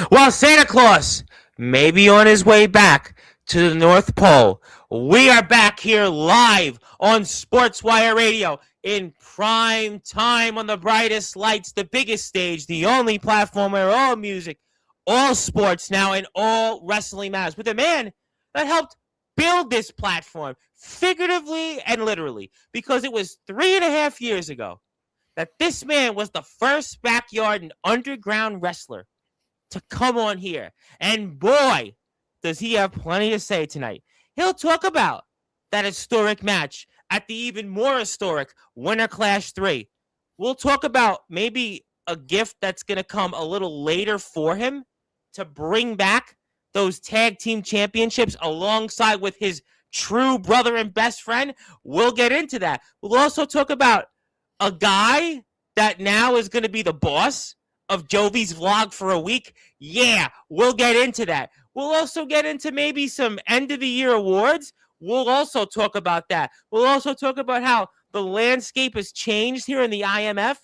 While Santa Claus may be on his way back to the North Pole, we are back here live on Sportswire Radio in prime time on the brightest lights, the biggest stage, the only platform where all music, all sports now, and all wrestling matters. With a man that helped build this platform, figuratively and literally, because it was 3.5 years ago that this man was the first backyard and underground wrestler to come on here. And boy, does he have plenty to say tonight. He'll talk about that historic match at the even more historic Winter Clash 3. We'll talk about maybe a gift that's going to come a little later for him to bring back those tag team championships alongside with his true brother and best friend. We'll get into that. We'll also talk about a guy that now is going to be the boss of Jovi's vlog for a week. Yeah, we'll get into that. We'll also get into maybe some end of the year awards. We'll also talk about that. We'll also talk about how the landscape has changed here in the IMF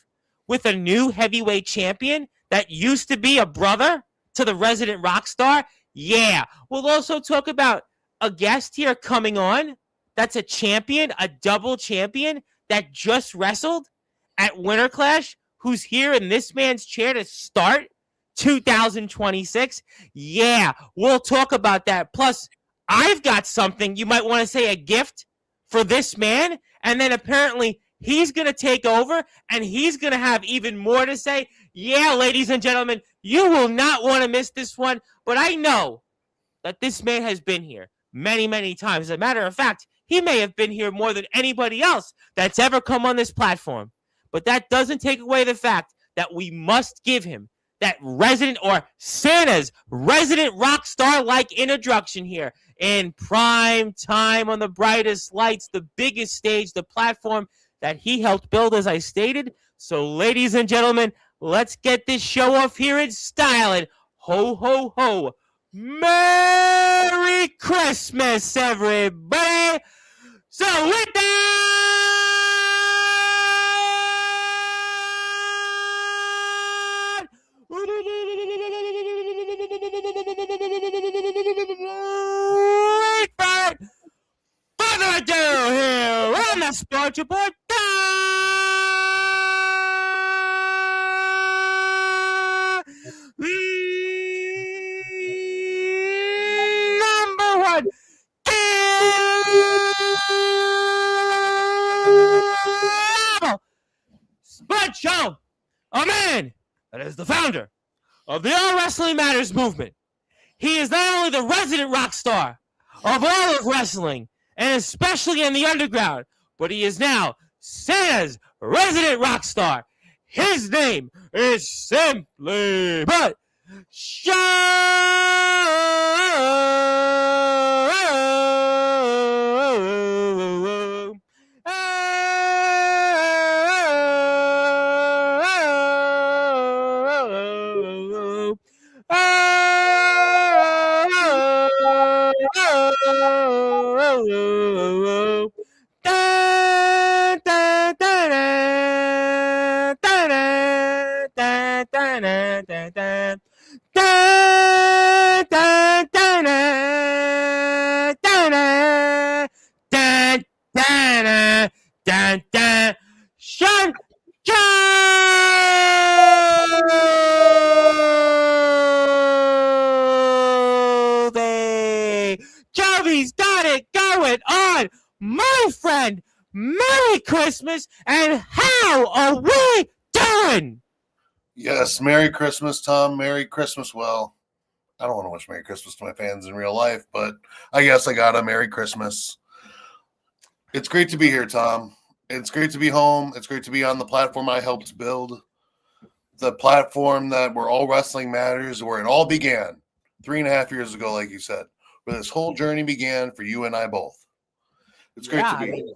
with a new heavyweight champion that used to be a brother to the resident Rockstar. Yeah, we'll also talk about a guest here coming on that's a champion, a double champion that just wrestled at Winter Clash, who's here in this man's chair to start 2026. Yeah, we'll talk about that. Plus, I've got something you might want to say, a gift for this man. And then apparently he's going to take over and he's going to have even more to say. Yeah, ladies and gentlemen, you will not want to miss this one. But I know that this man has been here many, many times. As a matter of fact, he may have been here more than anybody else that's ever come on this platform. But that doesn't take away the fact that we must give him that resident, or Santa's resident rock star-like introduction here in prime time on the brightest lights, the biggest stage, the platform that he helped build, as I stated. So, ladies and gentlemen, let's get this show off here in style. And ho, ho, ho. Merry Christmas, everybody. So, with that, without further ado, here on the Sports Report, number one Sports Show, a man that is the founder of the All Wrestling Matters movement. He is not only the resident rock star of all of wrestling, and especially in the underground, but he is now Santa's resident rock star. His name is simply but Shawn. Shawn Jovi! Jovi's got it going on, my friend. Merry Christmas, and how are we doing? Yes, Merry Christmas, Tom. Merry Christmas. Well, I don't want to wish Merry Christmas to my fans in real life, but I guess I got a Merry Christmas. It's great to be here, Tom. It's great to be home. It's great to be on the platform I helped build. The platform that where all wrestling matters, where it all began 3.5 years ago, like you said, where this whole journey began for you and I both. It's great to be here.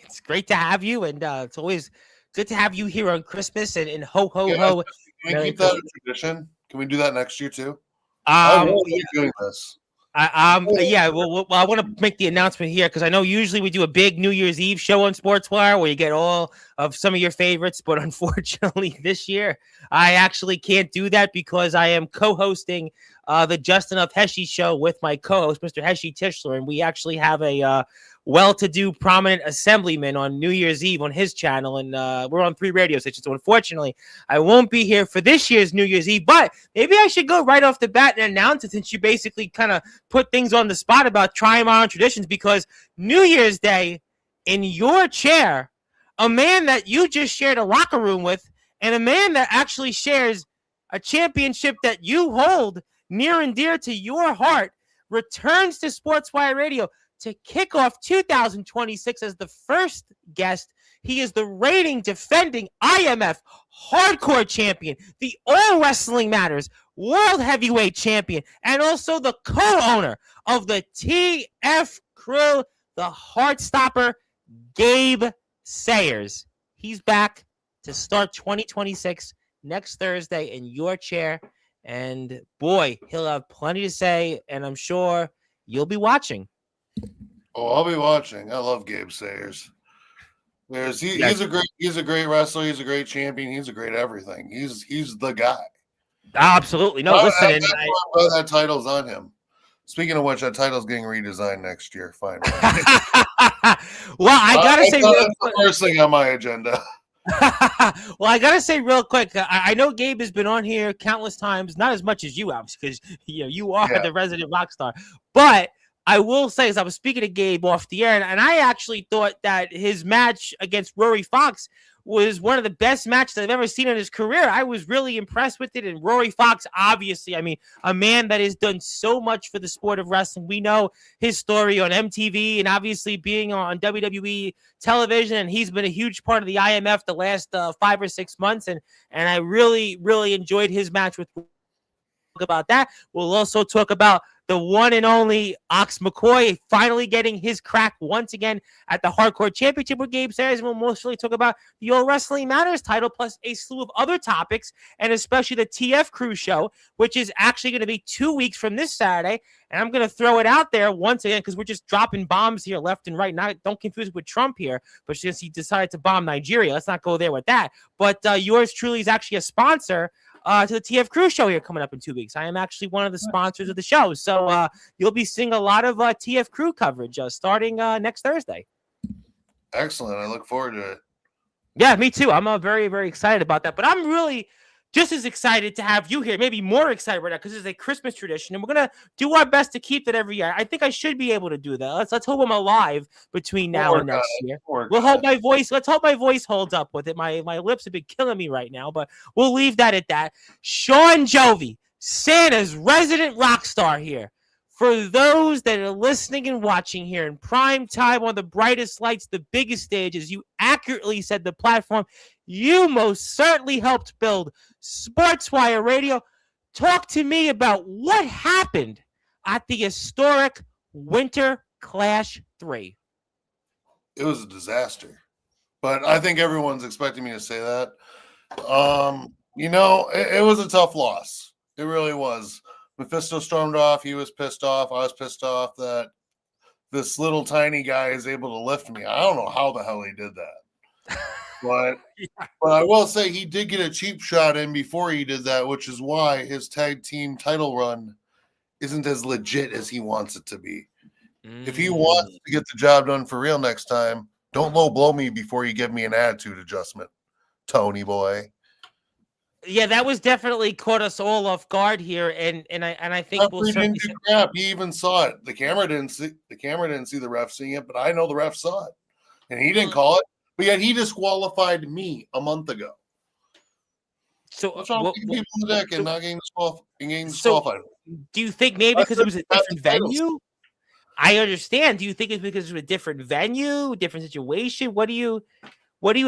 It's great to have you, and it's always good to have you here on Christmas and ho, ho, ho. Can we keep that a tradition? Can we do that next year, too? Yeah. Doing this. Yeah. Well, I want to make the announcement here because I know usually we do a big New Year's Eve show on Sportswire where you get all of some of your favorites, but unfortunately this year I actually can't do that because I am co-hosting the Justin of Heshy show with my co-host, Mr. Heshy Tischler, and we actually have a well-to-do prominent assemblyman on New Year's Eve on his channel, and we're on 3 radio stations. So unfortunately, I won't be here for this year's New Year's Eve, but maybe I should go right off the bat and announce it since you basically kind of put things on the spot about trying my own traditions, because New Year's Day in your chair, a man that you just shared a locker room with, and a man that actually shares a championship that you hold near and dear to your heart, returns to Sportswire Radio to kick off 2026 as the first guest. He is the reigning defending IMF hardcore champion, the All Wrestling Matters World Heavyweight Champion, and also the co-owner of the TF Crew, the Heartstopper, Gabe Sayers. He's back to start 2026 next Thursday in your chair. And boy, he'll have plenty to say, and I'm sure you'll be watching. Oh, I'll be watching. I love Gabe Sayers. He's a great wrestler. He's a great champion. He's a great everything. He's the guy. Absolutely. No, listen. That title's on him. Speaking of which, that title's getting redesigned next year. Finally. Well, I gotta say, that's the first thing on my agenda. Well, I gotta say real quick, I know Gabe has been on here countless times, not as much as you, obviously, because you are the resident rock star. But I will say, as I was speaking to Gabe off the air, and I actually thought that his match against Rory Fox was one of the best matches I've ever seen in his career. I was really impressed with it. And Rory Fox, obviously, I mean, a man that has done so much for the sport of wrestling. We know his story on MTV and obviously being on WWE television. And he's been a huge part of the IMF the last 5 or 6 months. And I really, really enjoyed his match with about that. We'll also talk about the one and only Ox McCoy finally getting his crack once again at the Hardcore Championship with Gabe Sayers. And we'll mostly talk about the All Wrestling Matters title, plus a slew of other topics, and especially the TF Crew show, which is actually going to be 2 weeks from this Saturday. And I'm going to throw it out there once again because we're just dropping bombs here left and right. Don't confuse it with Trump here, but since he decided to bomb Nigeria, let's not go there with that. But yours truly is actually a sponsor to the TF Crew show here coming up in 2 weeks. I am actually one of the sponsors of the show. So you'll be seeing a lot of TF Crew coverage starting next Thursday. Excellent. I look forward to it. Yeah, me too. I'm very, very excited about that. But I'm really just as excited to have you here, maybe more excited right now, because it's a Christmas tradition, and we're going to do our best to keep that every year. I think I should be able to do that. Let's hope I'm alive between now and next year. We'll hope my voice. Let's hope my voice holds up with it. My lips have been killing me right now, but we'll leave that at that. Shawn Jovi, Santa's resident rock star here. For those that are listening and watching here in prime time on the brightest lights, the biggest stage, as you accurately said, the platform you most certainly helped build, Sportswire Radio. Talk to me about what happened at the historic Winter Clash 3. It was a disaster, but I think everyone's expecting me to say that. It was a tough loss. It really was. Mephisto stormed off. He was pissed off. I was pissed off that this little tiny guy is able to lift me. I don't know how the hell he did that. But I will say he did get a cheap shot in before he did that, which is why his tag team title run isn't as legit as he wants it to be. If he wants to get the job done for real next time, don't low blow me before you give me an attitude adjustment, Tony boy. Yeah, that was definitely caught us all off guard here, and I think we'll certainly. Crap. He even saw it. The camera didn't see the ref seeing it, but I know the ref saw it, and he didn't call it. But yet he disqualified me a month ago. So what's wrong with people in the deck and not getting disqualified? Do you think maybe because it was a different venue? I understand. Do you think it's because it was a different venue, different situation? What do you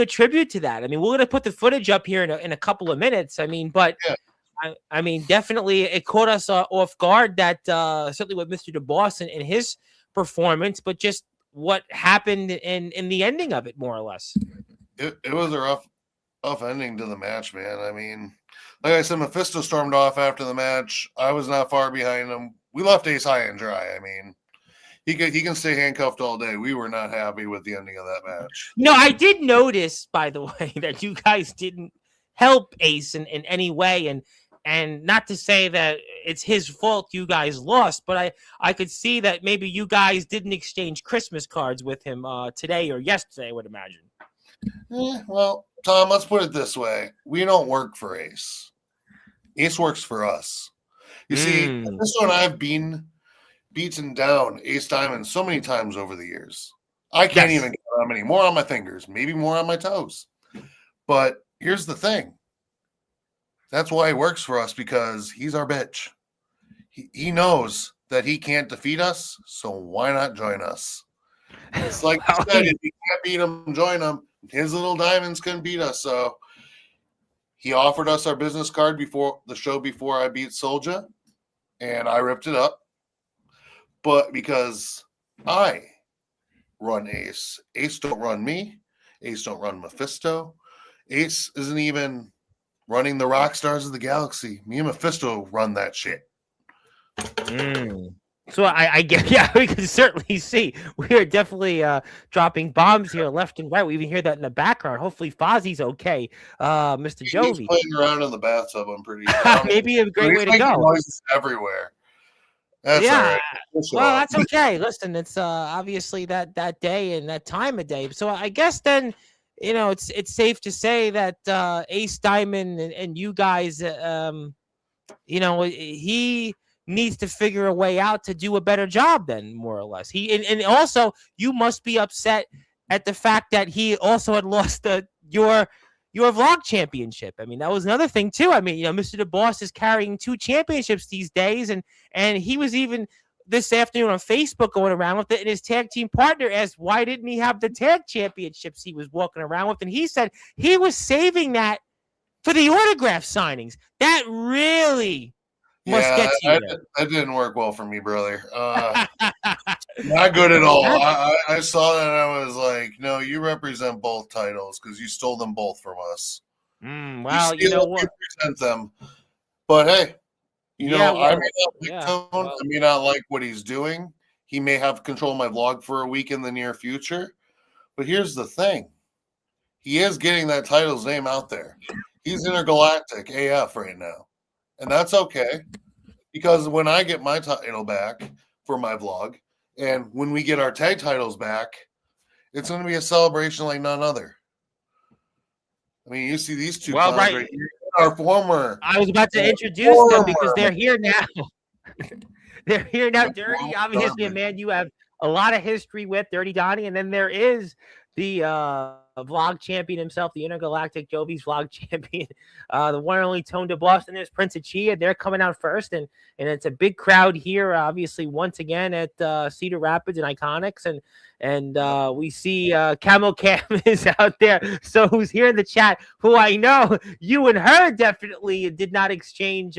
attribute to that? I mean, we're going to put the footage up here in a couple of minutes. I mean, but yeah. I mean, definitely it caught us off guard that certainly with Mr. DeBoss and his performance, but just what happened in the ending of it, more or less. It was a rough. Tough ending to the match, man. I mean, like I said, Mephisto stormed off after the match. I was not far behind him. We left Ace high and dry. I mean, he can stay handcuffed all day. We were not happy with the ending of that match. No, I did notice, by the way, that you guys didn't help Ace in any way, and not to say that it's his fault you guys lost, but I could see that maybe you guys didn't exchange Christmas cards with him today or yesterday, I would imagine. Well, Tom, let's put it this way. We don't work for Ace. Ace works for us. You see, this one I've been beaten down Ace Diamond so many times over the years. I can't even count how many. More on my fingers, maybe more on my toes. But here's the thing. That's why he works for us, because he's our bitch. He knows that he can't defeat us, so why not join us? It's like you said, if you can't beat him, join him. His little diamonds couldn't beat us, so he offered us our business card before the show, before I beat Soulja, and I ripped it up. But because I run Ace, Ace don't run me, Ace don't run Mephisto, Ace isn't even running the Rockstars of the Galaxy. Me and Mephisto run that shit. So I get, yeah, we can certainly see we are definitely dropping bombs here left and right. We even hear that in the background. Hopefully Fozzie's okay, Mr. Jovi. He's playing around in the bathtub, I'm pretty sure. Maybe a great way to go. Noises everywhere. That's all right. Well, that's okay. Listen, it's obviously that day and that time of day. So I guess then, you know, it's safe to say that Ace Diamond and you guys, you know, he needs to figure a way out to do a better job then, more or less. And also you must be upset at the fact that he also had lost your vlog championship. I mean, that was another thing too. I mean, you know, Mr. The Boss is carrying 2 championships these days, and he was even this afternoon on Facebook going around with it, and his tag team partner asked why didn't he have the tag championships he was walking around with, and he said he was saving that for the autograph signings. That really must get to you. That didn't work well for me, brother. Not good at all. I saw that and I was like, no, you represent both titles because you stole them both from us. Well, you know what? You represent them. But hey, you know, I may not like Tone. I may not like what he's doing. He may have control of my vlog for a week in the near future. But here's the thing. He is getting that title's name out there. He's intergalactic AF right now. And that's okay. Because when I get my title back for my vlog, and when we get our tag titles back, it's going to be a celebration like none other. I mean, you see these two right here. Our former. I was about to introduce them because they're here now. They're here now. Dirty, obviously, a man you have a lot of history with, Dirty Donnie. And then there is the vlog champion himself, the intergalactic Jovi's vlog champion, the one and only Tone to Boston. There's Prince of Chia. They're coming out first, and it's a big crowd here, obviously, once again at Cedar Rapids and Iconics, and we see Camel Cam is out there. So who's here in the chat, who I know you and her definitely did not exchange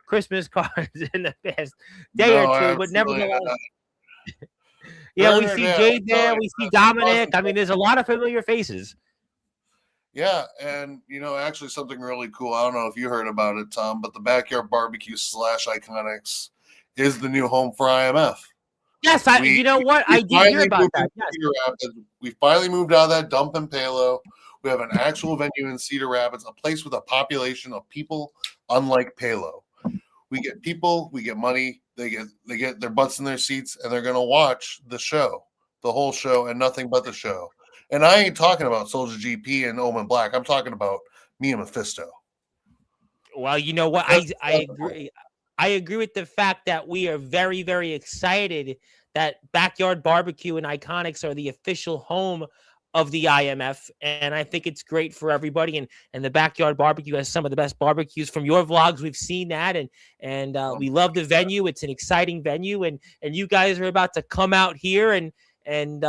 Christmas cards in the past day or two, but nevertheless. Yeah, we see Jade there. We see Dominic. I mean, there's a lot of familiar faces. Yeah, and, you know, actually something really cool. I don't know if you heard about it, Tom, but the Backyard Barbecue / Iconics is the new home for IMF. Yes, you know what? I did hear about that. Yes. We finally moved out of that dump in Palo. We have an actual venue in Cedar Rapids, a place with a population of people unlike Palo. We get people, we get money. They get their butts in their seats, and they're going to watch the show, the whole show, and nothing but the show. And I ain't talking about Soulja GP and Omen Black. I'm talking about me and Mephisto. Well, you know what? I agree. I agree with the fact that we are very, very excited that Backyard Barbecue and Iconics are the official home of the IMF, and I think it's great for everybody. And the Backyard Barbecue has some of the best barbecues from your vlogs. We've seen that, and we love the venue. It's an exciting venue, and you guys are about to come out here and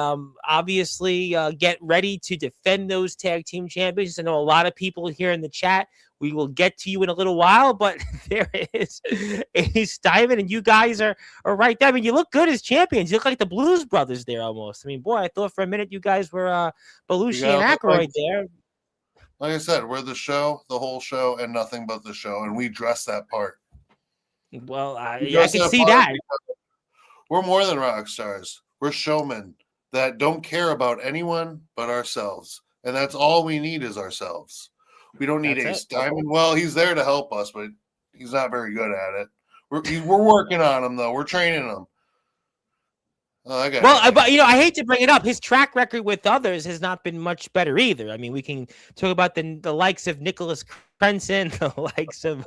obviously get ready to defend those tag team champions. I know a lot of people here in the chat. We will get to you in a little while, but there is Ace Diamond, and you guys are right there. I mean, you look good as champions. You look like the Blues Brothers there almost. I mean, boy, I thought for a minute you guys were Belushi and Aykroyd there. Like I said, we're the show, the whole show, and nothing but the show, and we dress that part. Well, We I dress can that see part that. because we're more than rock stars. We're showmen that don't care about anyone but ourselves, and that's all we need is ourselves. We don't need That's it. Ace Diamond. Well, he's there to help us, but he's not very good at it. We're working on him though. We're training him. Oh, I got Well, but I hate to bring it up. His track record with others has not been much better either. I mean, we can talk about the likes of Nicholas Prenson, the likes of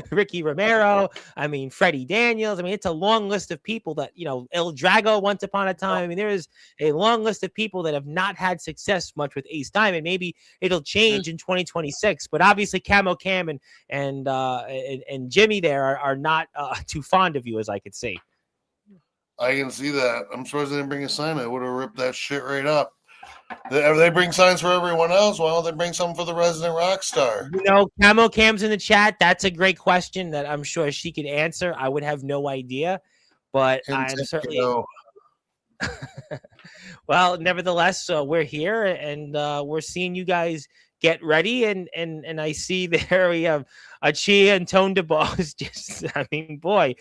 Ricky Romero. I mean, Freddie Daniels. I mean, it's a long list of people that El Drago once upon a time. I mean, there is a long list of people that have not had success much with Ace Diamond. Maybe it'll change in 2026, but obviously Camo Cam and Jimmy there are not too fond of you, as I could see. I can see that. I'm surprised they didn't bring a sign. I would have ripped that shit right up. They bring signs for everyone else. Why don't they bring something for the resident rock star? Camo Cam's in the chat. That's a great question that I'm sure she could answer. I would have no idea, but I'm certainly. Well, nevertheless, we're here and we're seeing you guys get ready, and I see there we have Chia and Tone DeBoss. Just, I mean, boy,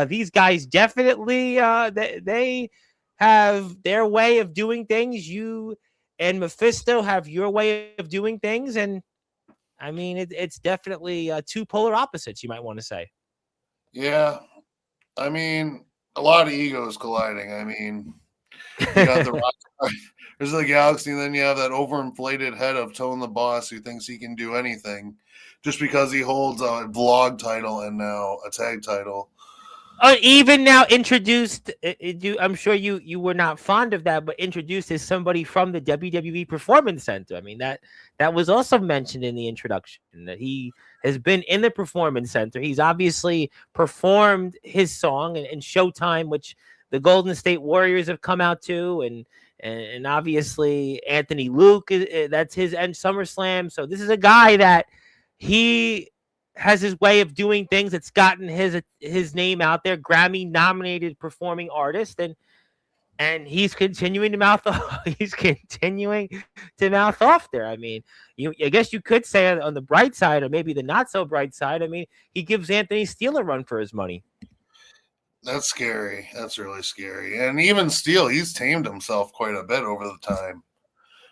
these guys definitely they have their way of doing things. You and Mephisto have your way of doing things, and I mean, it's definitely two polar opposites, you might want to say. Yeah, I mean, a lot of egos colliding. I mean, you got the rock, there's the Galaxy, and then you have that overinflated head of Tone the Boss who thinks he can do anything just because he holds a vlog title and now a tag title. Even now introduced, I'm sure you were not fond of that, but introduced as somebody from the WWE Performance Center. I mean, that was also mentioned in the introduction, that he has been in the Performance Center. He's obviously performed his song and Showtime, which the Golden State Warriors have come out to, and obviously Anthony Luke, that's his end SummerSlam. So this is a guy that he has his way of doing things that's gotten his name out there, Grammy nominated performing artist, and he's continuing to mouth off. He's continuing to mouth off there. I mean, I guess you could say on the bright side, or maybe the not so bright side. I mean, he gives Anthony Steele a run for his money. That's scary. That's really scary. And even Steele, he's tamed himself quite a bit over the time.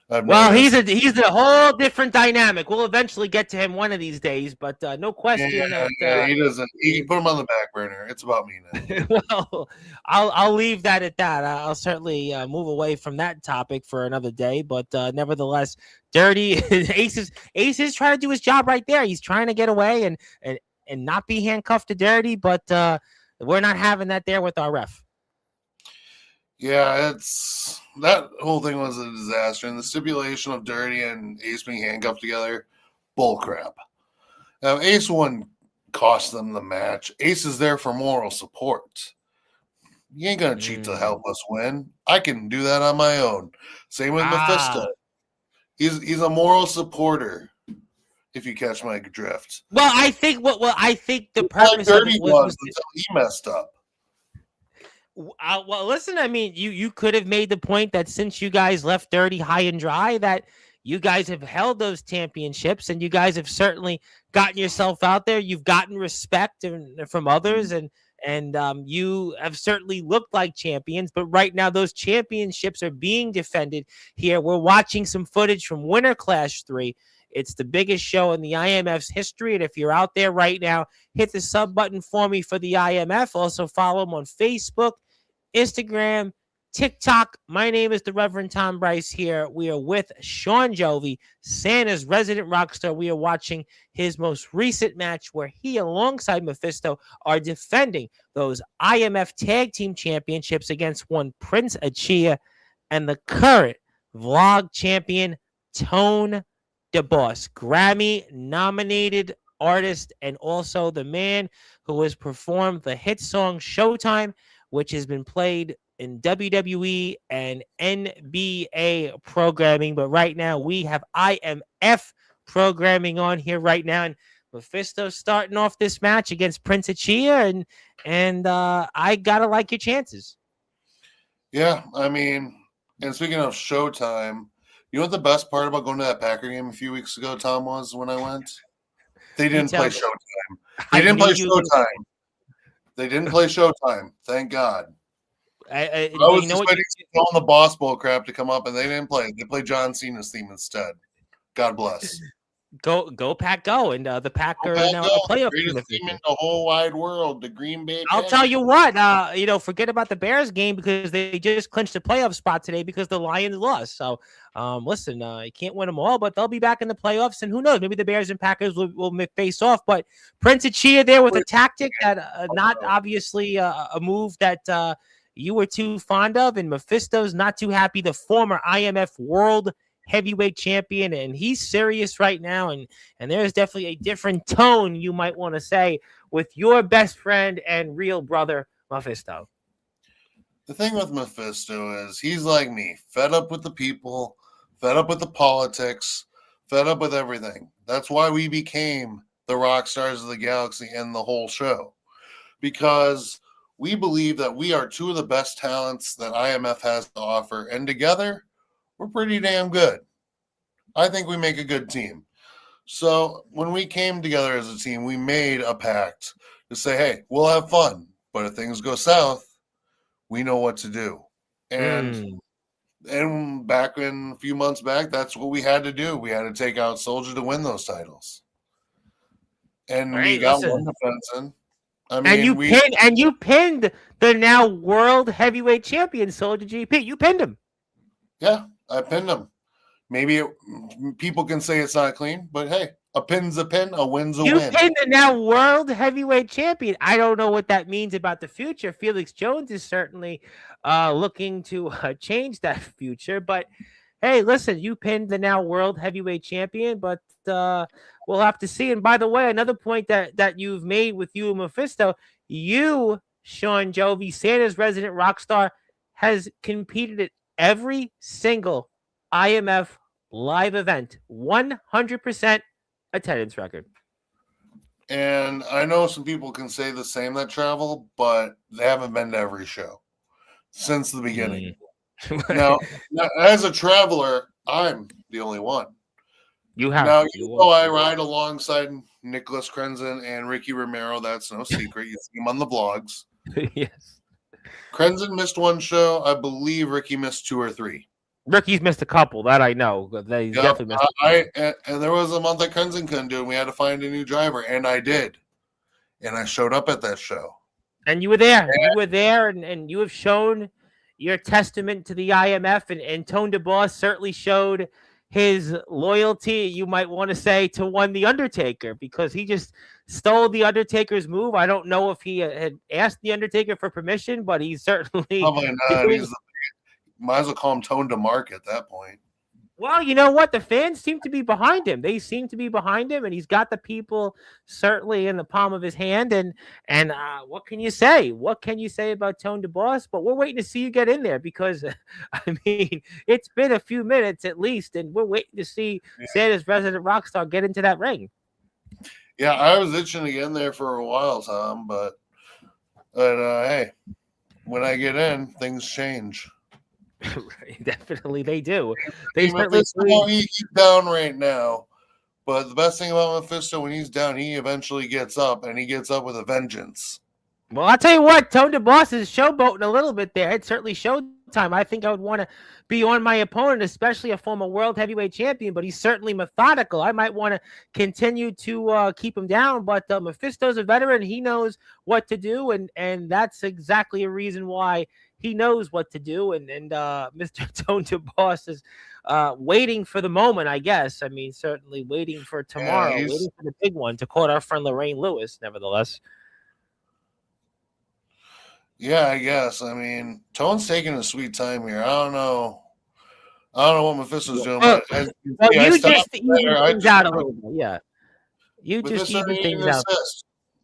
Well, he's a whole different dynamic. We'll eventually get to him one of these days, but no question. Yeah, he doesn't. He can put him on the back burner. It's about me now. Well, I'll leave that at that. I'll certainly move away from that topic for another day. But nevertheless, Dirty Ace is trying to do his job right there. He's trying to get away and not be handcuffed to Dirty, but we're not having that there with our ref. Yeah, that whole thing was a disaster. And the stipulation of Dirty and Ace being handcuffed together, bullcrap. Now, Ace wouldn't cost them the match. Ace is there for moral support. You ain't going to cheat to help us win. I can do that on my own. Same with Mephisto. He's a moral supporter, if you catch my drift. Well, I think the purpose of it was until he messed up. Well, listen, I mean, you could have made the point that since you guys left Dirty high and dry, that you guys have held those championships and you guys have certainly gotten yourself out there. You've gotten respect from others and you have certainly looked like champions. But right now, those championships are being defended here. We're watching some footage from Winter Clash 3. It's the biggest show in the IMF's history. And if you're out there right now, hit the sub button for me for the IMF. Also follow them on Facebook, Instagram, TikTok. My name is the Reverend Tom Bryce here. We are with Shawn Jovi, Santa's resident rock star. We are watching his most recent match where he, alongside Mephisto, are defending those IMF Tag Team Championships against one Prince Achia and the current Vlog Champion, Tone DeBoss, Grammy-nominated artist, and also the man who has performed the hit song Showtime, which has been played in WWE and NBA programming. But right now, we have IMF programming on here right now. And Mephisto starting off this match against Prince Achia, and I got to like your chances. Yeah, I mean, and speaking of Showtime, You know what the best part about going to that Packer game a few weeks ago, Tom, was when I went? They You didn't play tell me. Showtime. They I didn't knew play you were gonna. Showtime. They didn't play Showtime. Thank God. I But was you know just what? waiting for all the Boss Bowl crap to come up, and they didn't play. They played John Cena's theme instead. God bless. Go Pack, go, and the Pack Go are Pack, now go. a playoff team. Greatest team in the whole wide world, the Green Bay I'll Packers. tell you what, forget about the Bears game because they just clinched a playoff spot today because the Lions lost. So, listen, you can't win them all, but they'll be back in the playoffs, and who knows? Maybe the Bears and Packers will face off. But Prince Chia there with a tactic that not obviously a move that you were too fond of, and Mephisto's not too happy. The former IMF World Heavyweight Champion, and he's serious right now, and there's definitely a different tone you might want to say with your best friend and real brother, Mephisto. The thing with Mephisto is he's like me, fed up with the people, fed up with the politics, fed up with everything. That's why we became the rock stars of the galaxy and the whole show. Because we believe that we are two of the best talents that IMF has to offer. And together, we're pretty damn good. I think we make a good team. So when we came together as a team, we made a pact to say, hey, we'll have fun. But if things go south, we know what to do. And back in a few months back, that's what we had to do. We had to take out Soldier to win those titles. And we got one defense in. I mean, you pinned the now world heavyweight champion Soldier GP. You pinned him. Yeah, I pinned him. Maybe people can say it's not clean, but hey, a pin's a pin, a win's a win. You pinned the now world heavyweight champion. I don't know what that means about the future. Felix Jones is certainly looking to change that future. But hey, listen, you pinned the now world heavyweight champion, but we'll have to see. And by the way, another point that you've made with you and Mephisto, you, Shawn Jovi, Santa's resident Rockstar, has competed at every single IMF live event, 100% attendance record. And I know some people can say the same that travel, but they haven't been to every show since the beginning. Now, as a traveler, I'm the only one. You have now, I ride alongside Nicholas Krenzen and Ricky Romero. That's no secret. You see him on the vlogs. Yes. Krenzen missed one show. I believe Ricky missed 2 or 3. Ricky's missed a couple, that I know. He's definitely missed and there was a month that Krenzen couldn't do, and we had to find a new driver, and I did. And I showed up at that show. And you were there. You were there, and you have shown your testament to the IMF, and Tone DeBoss certainly showed his loyalty, you might want to say, to one The Undertaker, because he just stole The Undertaker's move. I don't know if he had asked The Undertaker for permission, but he certainly... Probably not. Might as well call him Tone DeMark at that point. Well, you know what? The fans seem to be behind him. They seem to be behind him, and he's got the people certainly in the palm of his hand. And what can you say? What can you say about Tone DeBoss? But we're waiting to see you get in there because, I mean, it's been a few minutes at least, and we're waiting to see Santa's resident Rockstar get into that ring. Yeah, I was itching to get in there for a while, Tom, but hey, when I get in, things change. Definitely they do. He's down right now, but the best thing about Mephisto, when he's down, he eventually gets up, and he gets up with a vengeance. Well, I'll tell you what, Tone DeBoss is showboating a little bit there. It's certainly showtime. I think I would want to be on my opponent, especially a former world heavyweight champion, but he's certainly methodical. I might want to continue to keep him down, but Mephisto's a veteran. He knows what to do, and that's exactly a reason why he knows what to do. And Mr. Tone DeBoss is waiting for the moment, I guess. I mean, certainly waiting for tomorrow, waiting for the big one to call our friend Lorraine Lewis, nevertheless. Yeah, I guess. I mean, Tone's taking a sweet time here. I don't know what Mephisto's doing. But you just even things out a little bit. Yeah. You just even things out.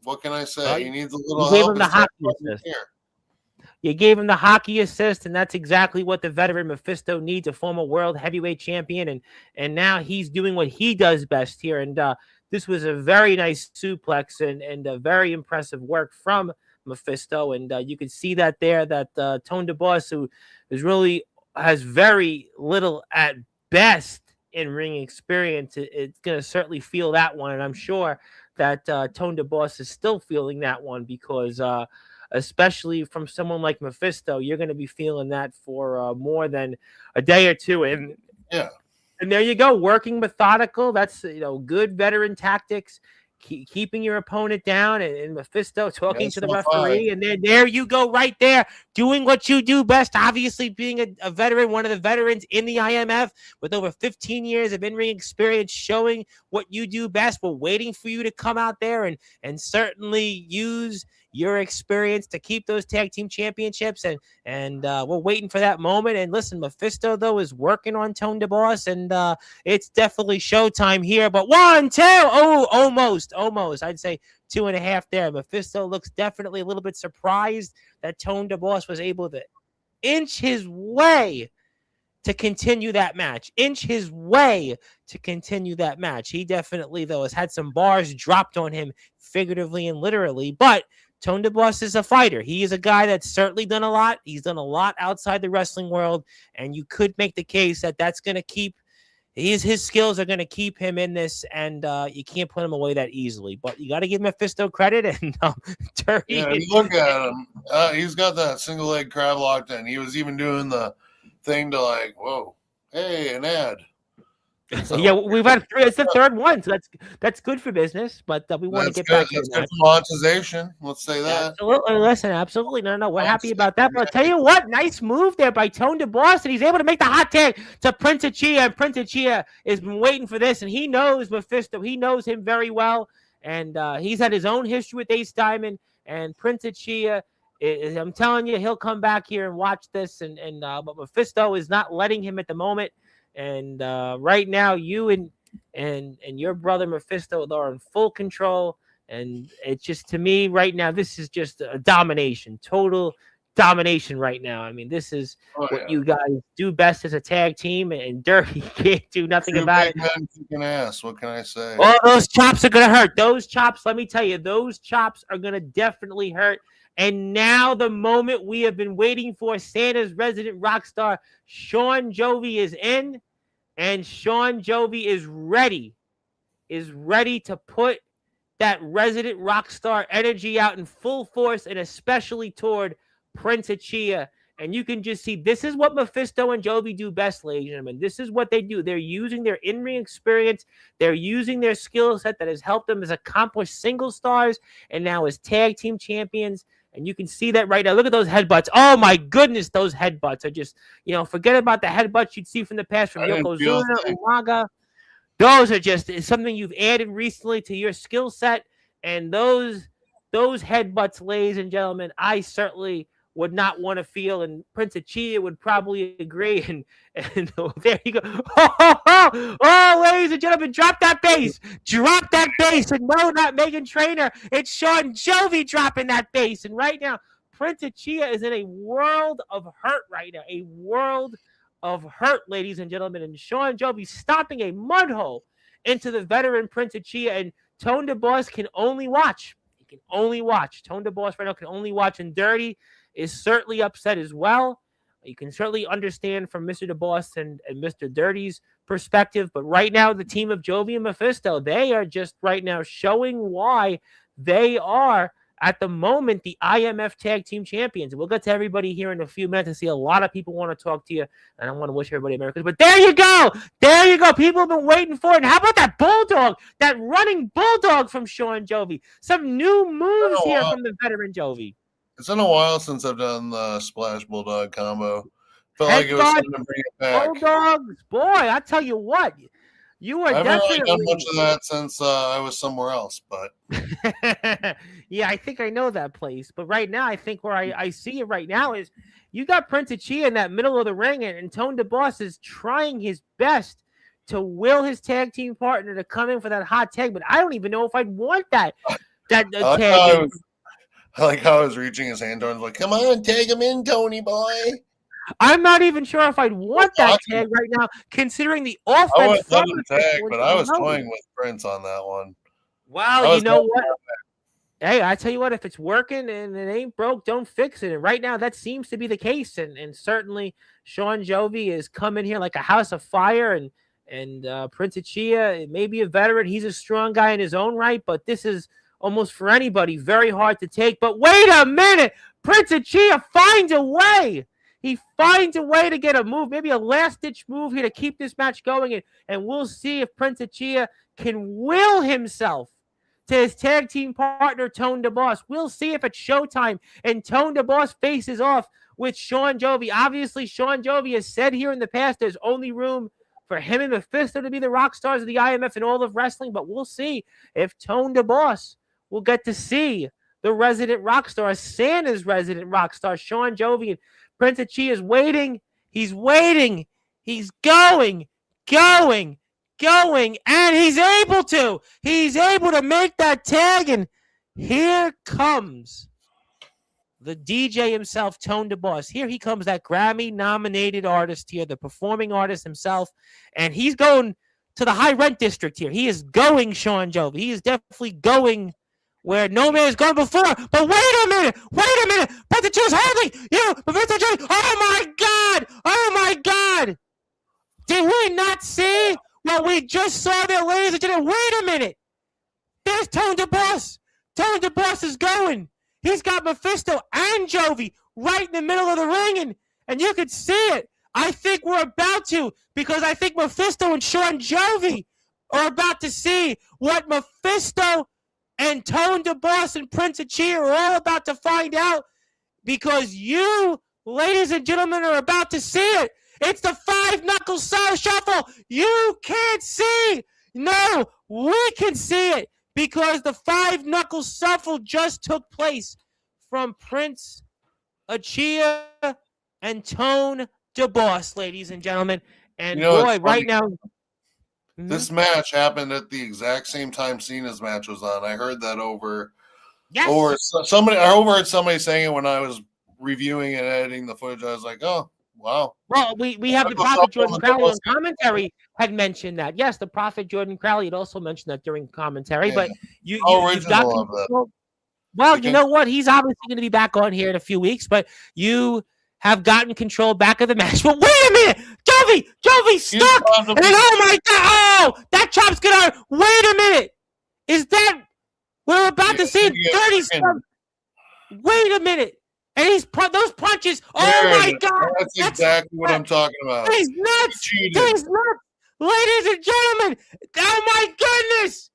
What can I say? He needs a little help. You gave him the hockey assist. You gave him the hockey assist, and that's exactly what the veteran Mephisto needs, a former world heavyweight champion. And now he's doing what he does best here. And this was a very nice suplex and a very impressive work from Mephisto. And you can see that there, that Tone DeBoss, who is really has very little at best in-ring experience, it's going to certainly feel that one. And I'm sure that Tone DeBoss is still feeling that one because especially from someone like Mephisto, you're going to be feeling that for more than a day or two. And yeah. And there you go, working methodical. That's good veteran tactics, keeping your opponent down, and Mephisto talking to the referee, and then there you go, right there, doing what you do best. Obviously, being a veteran, one of the veterans in the IMF with over 15 years of in-ring experience, showing what you do best. We're waiting for you to come out there and certainly use your experience to keep those tag team championships, and we're waiting for that moment. And listen, Mephisto though is working on Tone DeBoss, and it's definitely showtime here. But 1, 2, almost. I'd say 2.5 there. Mephisto looks definitely a little bit surprised that Tone DeBoss was able to inch his way to continue that match. He definitely, though, has had some bars dropped on him figuratively and literally, but Tone DeBoss is a fighter. He is a guy that's certainly done a lot. He's done a lot outside the wrestling world, and you could make the case that that's going to keep his skills are going to keep him in this, and you can't put him away that easily. But you got to give Mephisto credit, and Dirty. Yeah, look at him. He's got that single leg crab locked in. He was even doing the thing to like, whoa, hey, an ad. So, yeah, we've had three. It's the third one, so that's good for business. But we want to get back to that. That's good for monetization. Let's say that. Absolutely. Listen, absolutely. No. We're happy about that. But I'll tell you what, nice move there by Tone DeBoss, and he's able to make the hot tag to Prince Achia. And Prince Achia has been waiting for this, and he knows Mephisto. He knows him very well, and he's had his own history with Ace Diamond. And Prince Achia, I'm telling you, he'll come back here and watch this. But Mephisto is not letting him at the moment. And right now, you and your brother Mephisto are in full control. And it's just, to me, right now, this is just a domination, total domination right now. I mean, this is what you guys do best as a tag team, and Dirty can't do nothing about it. Kicking ass. What can I say? Oh, those chops are going to hurt. Those chops, let me tell you, those chops are going to definitely hurt. And now the moment we have been waiting for, Santa's resident rock star, Shawn Jovi, is in, and Shawn Jovi is ready to put that resident rock star energy out in full force, and especially toward Prince Achia. And you can just see, this is what Mephisto and Jovi do best, ladies and gentlemen. This is what they do. They're using their in-ring experience. They're using their skill set that has helped them as accomplished single stars and now as tag team champions. And you can see that right now. Look at those headbutts. Oh, my goodness, those headbutts are just, forget about the headbutts you'd see from the past from Yokozuna, Umaga. Those are just something you've added recently to your skill set. And those headbutts, ladies and gentlemen, I certainly would not want to feel, and Prince Achia would probably agree. And there you go. Oh, ladies and gentlemen, drop that bass. Drop that bass. And no, not Megan Trainor. It's Shawn Jovi dropping that bass. And right now, Prince Achia is in a world of hurt right now. A world of hurt, ladies and gentlemen. And Shawn Jovi stomping a mud hole into the veteran Prince Achia. And Tone DeBoss can only watch. He can only watch. Tone DeBoss right now can only watch. And Dirty is certainly upset as well. You can certainly understand from Mr. DeBoss and Mr. Dirty's perspective. But right now, the team of Jovi and Mephisto, they are just right now showing why they are, at the moment, the IMF Tag Team Champions. We'll get to everybody here in a few minutes. I see a lot of people want to talk to you, and I want to wish everybody Merry Christmas. But there you go. There you go. People have been waiting for it. And how about that bulldog, that running bulldog from Shawn Jovi? Some new moves here from the veteran Jovi. It's been a while since I've done the Splash Bulldog combo. Felt like it was time to bring it back. Bulldogs, boy, I tell you what, you are definitely. I haven't really done much of that since I was somewhere else, but yeah, I think I know that place. But right now, I think where I see it right now is you got Prince Achia in that middle of the ring, and Tone DeBoss is trying his best to will his tag team partner to come in for that hot tag. But I don't even know if I'd want that tag. I like how I was reaching his hand towards, like, come on, tag him in, Tony boy. I'm not even sure if I'd want that tag right now, considering the offense. I would love the tag, but I was toying with Prince on that one. Wow, you know what? Hey, I tell you what, if it's working and it ain't broke, don't fix it. And right now, that seems to be the case. And certainly, Shawn Jovi is coming here like a house of fire. And Prince Chia may be a veteran. He's a strong guy in his own right, but this is almost for anybody very hard to take. But wait a minute, Prince Chia finds a way. He finds a way to get a move, maybe a last-ditch move here to keep this match going. And we'll see if Prince Chia can will himself to his tag team partner, Tone DeBoss. We'll see if it's showtime and Tone DeBoss faces off with Shawn Jovi. Obviously, Shawn Jovi has said here in the past there's only room for him and Mephisto to be the rock stars of the IMF and all of wrestling, but we'll see if Tone DeBoss will get to see the resident rock star, Santa's resident rock star, Shawn Jovi. And Prince Chia is waiting. He's waiting. He's going, and he's able to. He's able to make that tag, and here comes the DJ himself, Tone DeBoss. Here he comes, that Grammy-nominated artist here, the performing artist himself, and he's going to the high rent district here. He is going, Shawn Jovi. He is definitely going where no man has gone before. But wait a minute. Prince Chia's holding. Oh my God. Did we not see what we just saw there, ladies and gentlemen? Wait a minute. There's Tone DeBoss. Tone DeBoss is going. He's got Mephisto and Jovi right in the middle of the ring, and you can see it. I think we're about to, because I think Mephisto and Shawn Jovi are about to see what Mephisto and Tone DeBoss and Prince Chia are all about to find out, because you, ladies and gentlemen, are about to see it. It's the five-knuckle shuffle. You can't see. No, we can see it, because the five-knuckle shuffle just took place from Prince Chia and Tone DeBoss, ladies and gentlemen. And boy, right now, this match happened at the exact same time Cena's match was on. I heard that over. Yes. Or somebody. I overheard somebody saying it when I was reviewing and editing the footage. I was like, oh. Wow. Well, we have the Prophet Jordan Crowley on commentary had mentioned that. Yes, the Prophet Jordan Crowley had also mentioned that during commentary. Yeah. But you've got control. Well, you know what? He's obviously going to be back on here in a few weeks, but you have gotten control back of the match. But wait a minute! Jovi stuck! And then, oh my God! Oh! That chop's gonna... Wait a minute! Is that... We're about to see 37... Wait a minute! And those punches, oh my God! That's exactly what I'm talking about. He's nuts! He's nuts! Ladies and gentlemen, oh my goodness!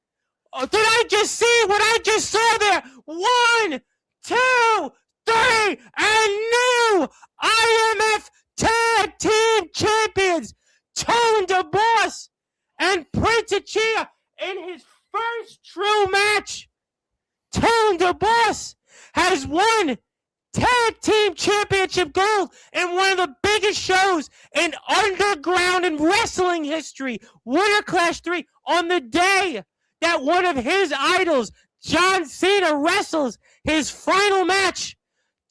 Did I just see what I just saw there? 1, 2, 3, and new IMF Tag Team Champions, Tone DeBoss and Prince Chia in his first true match. Tone DeBoss has won Tag Team Championship gold in one of the biggest shows in underground and wrestling history, Winter Clash 3, on the day that one of his idols, John Cena, wrestles his final match.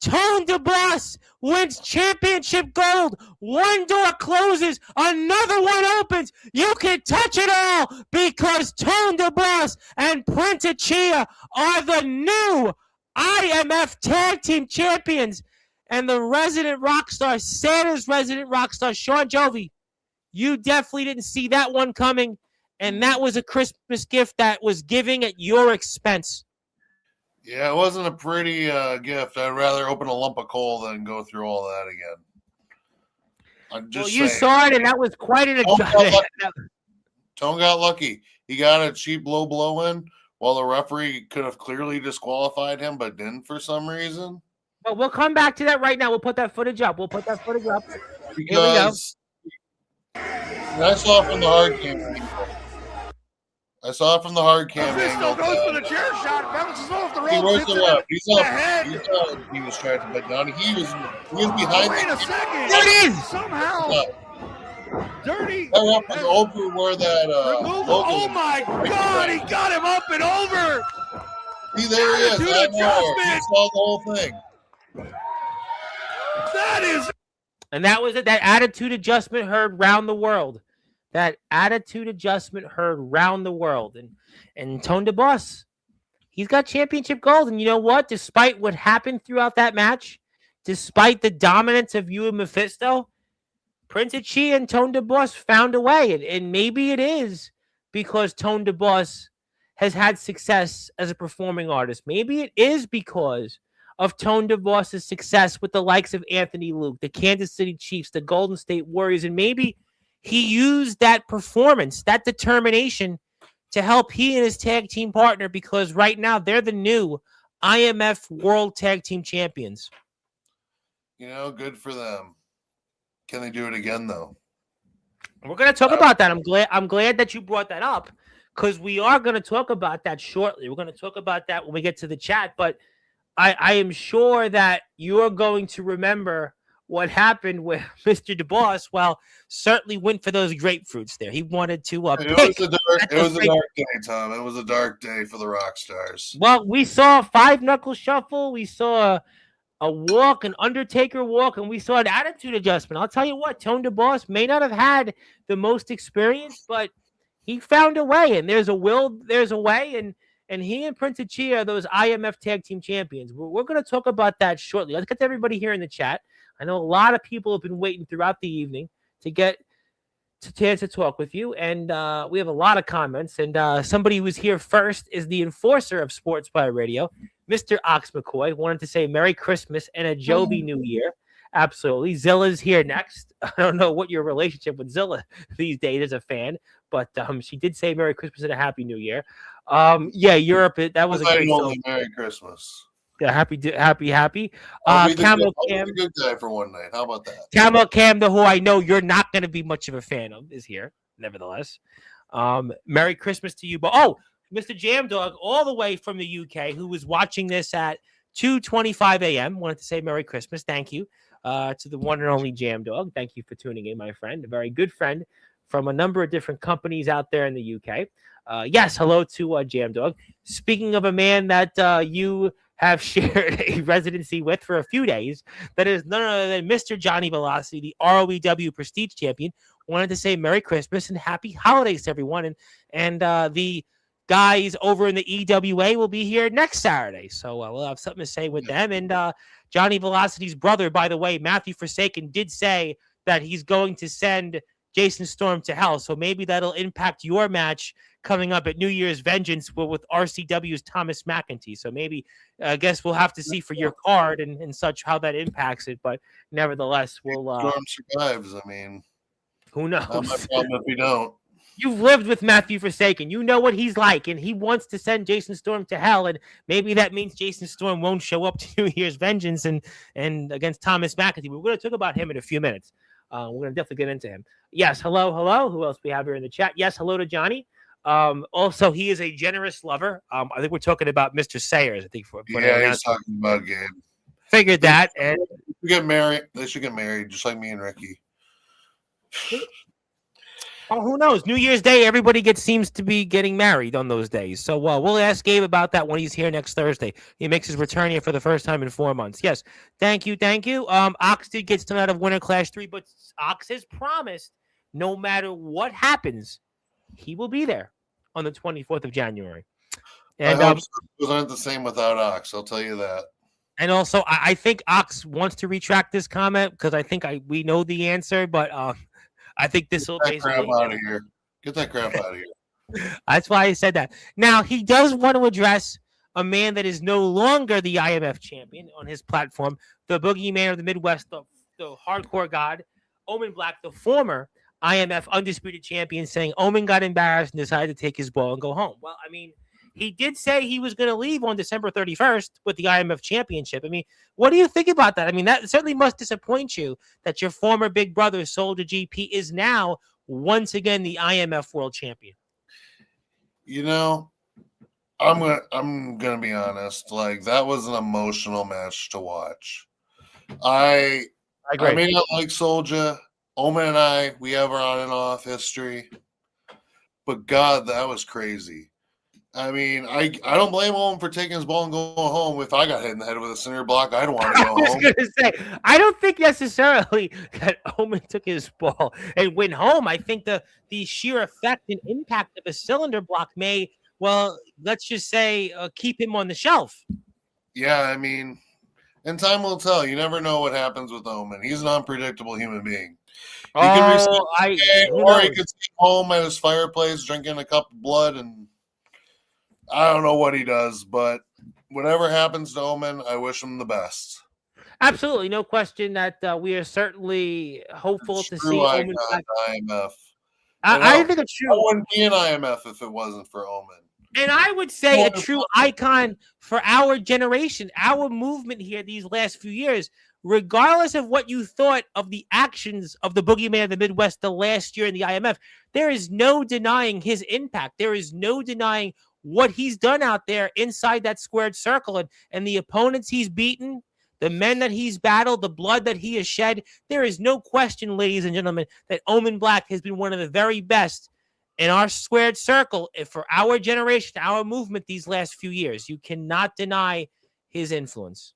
Tone DeBoss wins championship gold. One door closes, another one opens. You can touch it all, because Tone DeBoss and Prince Chia are the new IMF Tag Team Champions. And the resident rock star, Santa's resident rock star, Shawn Jovi, you definitely didn't see that one coming. And that was a Christmas gift that was giving at your expense. Yeah, it wasn't a pretty gift. I'd rather open a lump of coal than go through all that again. I'm just you saw it, and that was quite an adjustment. Tone got lucky. He got a cheap low blow in, while the referee could have clearly disqualified him, but didn't for some reason. But we'll come back to that right now. We'll put that footage up. Because I saw it from the hard cam. Goes for the chair shot. Bounces off the rope. He was the ref. He's up. He was trying to put down. He was behind. Wait a second. There it is. Somehow. Dirty. That ref was over where that. Oh my God! He got him up and over. See, there he is. I know. He saw the whole thing. That is. And that was it. That attitude adjustment heard round the world. And Tone DeBoss, he's got championship gold. And you know what? Despite what happened throughout that match, despite the dominance of you and Mephisto, Prince Chi and Tone DeBoss found a way. And maybe it is because Tone DeBoss has had success as a performing artist. Maybe it is because of Tone DeBoss's success with the likes of Anthony Luke, the Kansas City Chiefs, the Golden State Warriors. And maybe he used that performance, that determination to help he and his tag team partner, because right now they're the new IMF World Tag Team Champions. Good for them. Can they do it again, though? We're going to talk about that. I'm glad that you brought that up, because we are going to talk about that shortly. We're going to talk about that when we get to the chat, but I am sure that you're going to remember what happened with Mr. DeBoss. Well, certainly went for those grapefruits there. He wanted to It was a dark day, Tom. It was a dark day for the Rockstars. Well, we saw a 5-knuckle shuffle. We saw a walk, an Undertaker walk, and we saw an attitude adjustment. I'll tell you what, Tone DeBoss may not have had the most experience, but he found a way, and there's a will, there's a way, and he and Prince Chi are those IMF Tag Team Champions. We're going to talk about that shortly. Let's get to everybody here in the chat. I know a lot of people have been waiting throughout the evening to get a chance to talk with you, and we have a lot of comments, and somebody who was here first is the enforcer of Sportzwire Radio, Mr. Ox McCoy. Wanted to say Merry Christmas and a Jovi New Year. Absolutely. Zilla's here next. I don't know what your relationship with Zilla these days as a fan, but she did say Merry Christmas and a Happy New Year. Yeah, Europe, that was a great film. Merry Christmas. Yeah, happy. Camel Cam, a good guy for one night. How about that? Camel Cam, who I know you're not going to be much of a fan of, is here. Nevertheless, Merry Christmas to you. But Mr. Jam Dog, all the way from the UK, who was watching this at 2:25 a.m. Wanted to say Merry Christmas. Thank you to the one and only Jam Dog. Thank you for tuning in, my friend. A very good friend from a number of different companies out there in the UK. Yes, hello to Jam Dog. Speaking of a man that you have shared a residency with for a few days, that is none other than Mr. Johnny Velocity, the ROEW Prestige Champion. Wanted to say Merry Christmas and Happy Holidays to everyone. And the guys over in the EWA will be here next Saturday. So we'll have something to say with them. And Johnny Velocity's brother, by the way, Matthew Forsaken, did say that he's going to send Jason Storm to hell. So maybe that'll impact your match coming up at New Year's Vengeance with RCW's Thomas McEntee. So maybe, I guess we'll have to see for your card and such how that impacts it. But nevertheless, we'll... Storm survives, I mean... Who knows? Not my problem if we don't. You've lived with Matthew Forsaken. You know what he's like, and he wants to send Jason Storm to hell, and maybe that means Jason Storm won't show up to New Year's Vengeance and against Thomas McEntee. We're going to talk about him in a few minutes. We're going to definitely get into him. Yes, hello. Who else we have here in the chat? Yes, hello to Johnny. Also, he is a generous lover. I think we're talking about Mr. Sayers. I think he's talking about Gabe. Figured that. And they should get married, just like me and Ricky. Oh, who knows? New Year's Day, everybody seems to be getting married on those days. So we'll ask Gabe about that when he's here next Thursday. He makes his return here for the first time in 4 months. Yes, thank you. Ox did get stung out of Winter Clash 3, but Ox has promised no matter what happens, he will be there on the 24th of January. And I hope it aren't the same without Ox, I'll tell you that. And also, I think Ox wants to retract this comment because I think we know the answer, but I think this will basically get that crap out of here. That's why I said that. Now, he does want to address a man that is no longer the IMF champion on his platform, the boogeyman of the Midwest, the hardcore god, Omen Black, the former IMF undisputed champion, saying Omen got embarrassed and decided to take his ball and go home. Well, I mean, he did say he was going to leave on December 31st with the IMF championship. I mean, what do you think about that? I mean, that certainly must disappoint you that your former big brother, Soldier GP, is now once again the IMF world champion. I'm gonna be honest. Like, that was an emotional match to watch. I agree. I may not like Soldier. Omen and I, we have our on and off history. But God, that was crazy. I mean, I don't blame Omen for taking his ball and going home. If I got hit in the head with a cinder block, I'd want to go home. I was going to say, I don't think necessarily that Omen took his ball and went home. I think the sheer effect and impact of a cylinder block may well, let's just say keep him on the shelf. Yeah, I mean, and time will tell. You never know what happens with Omen. He's an unpredictable human being. He could receive Who or he knows? could sit home at his fireplace drinking a cup of blood, and I don't know what he does, but whatever happens to Omen, I wish him the best. Absolutely, no question that we are certainly hopeful It's to true see icon Omen back. IMF. And I think it's I true. wouldn't be an IMF if it wasn't for Omen. And I would say a true icon for our generation, our movement here these last few years, regardless of what you thought of the actions of the boogeyman of the Midwest the last year in the IMF, there is no denying his impact. There is no denying what he's done out there inside that squared circle and the opponents he's beaten, the men that he's battled, the blood that he has shed. There is no question, ladies and gentlemen, that Omen Black has been one of the very best in our squared circle for our generation, our movement these last few years. You cannot deny his influence.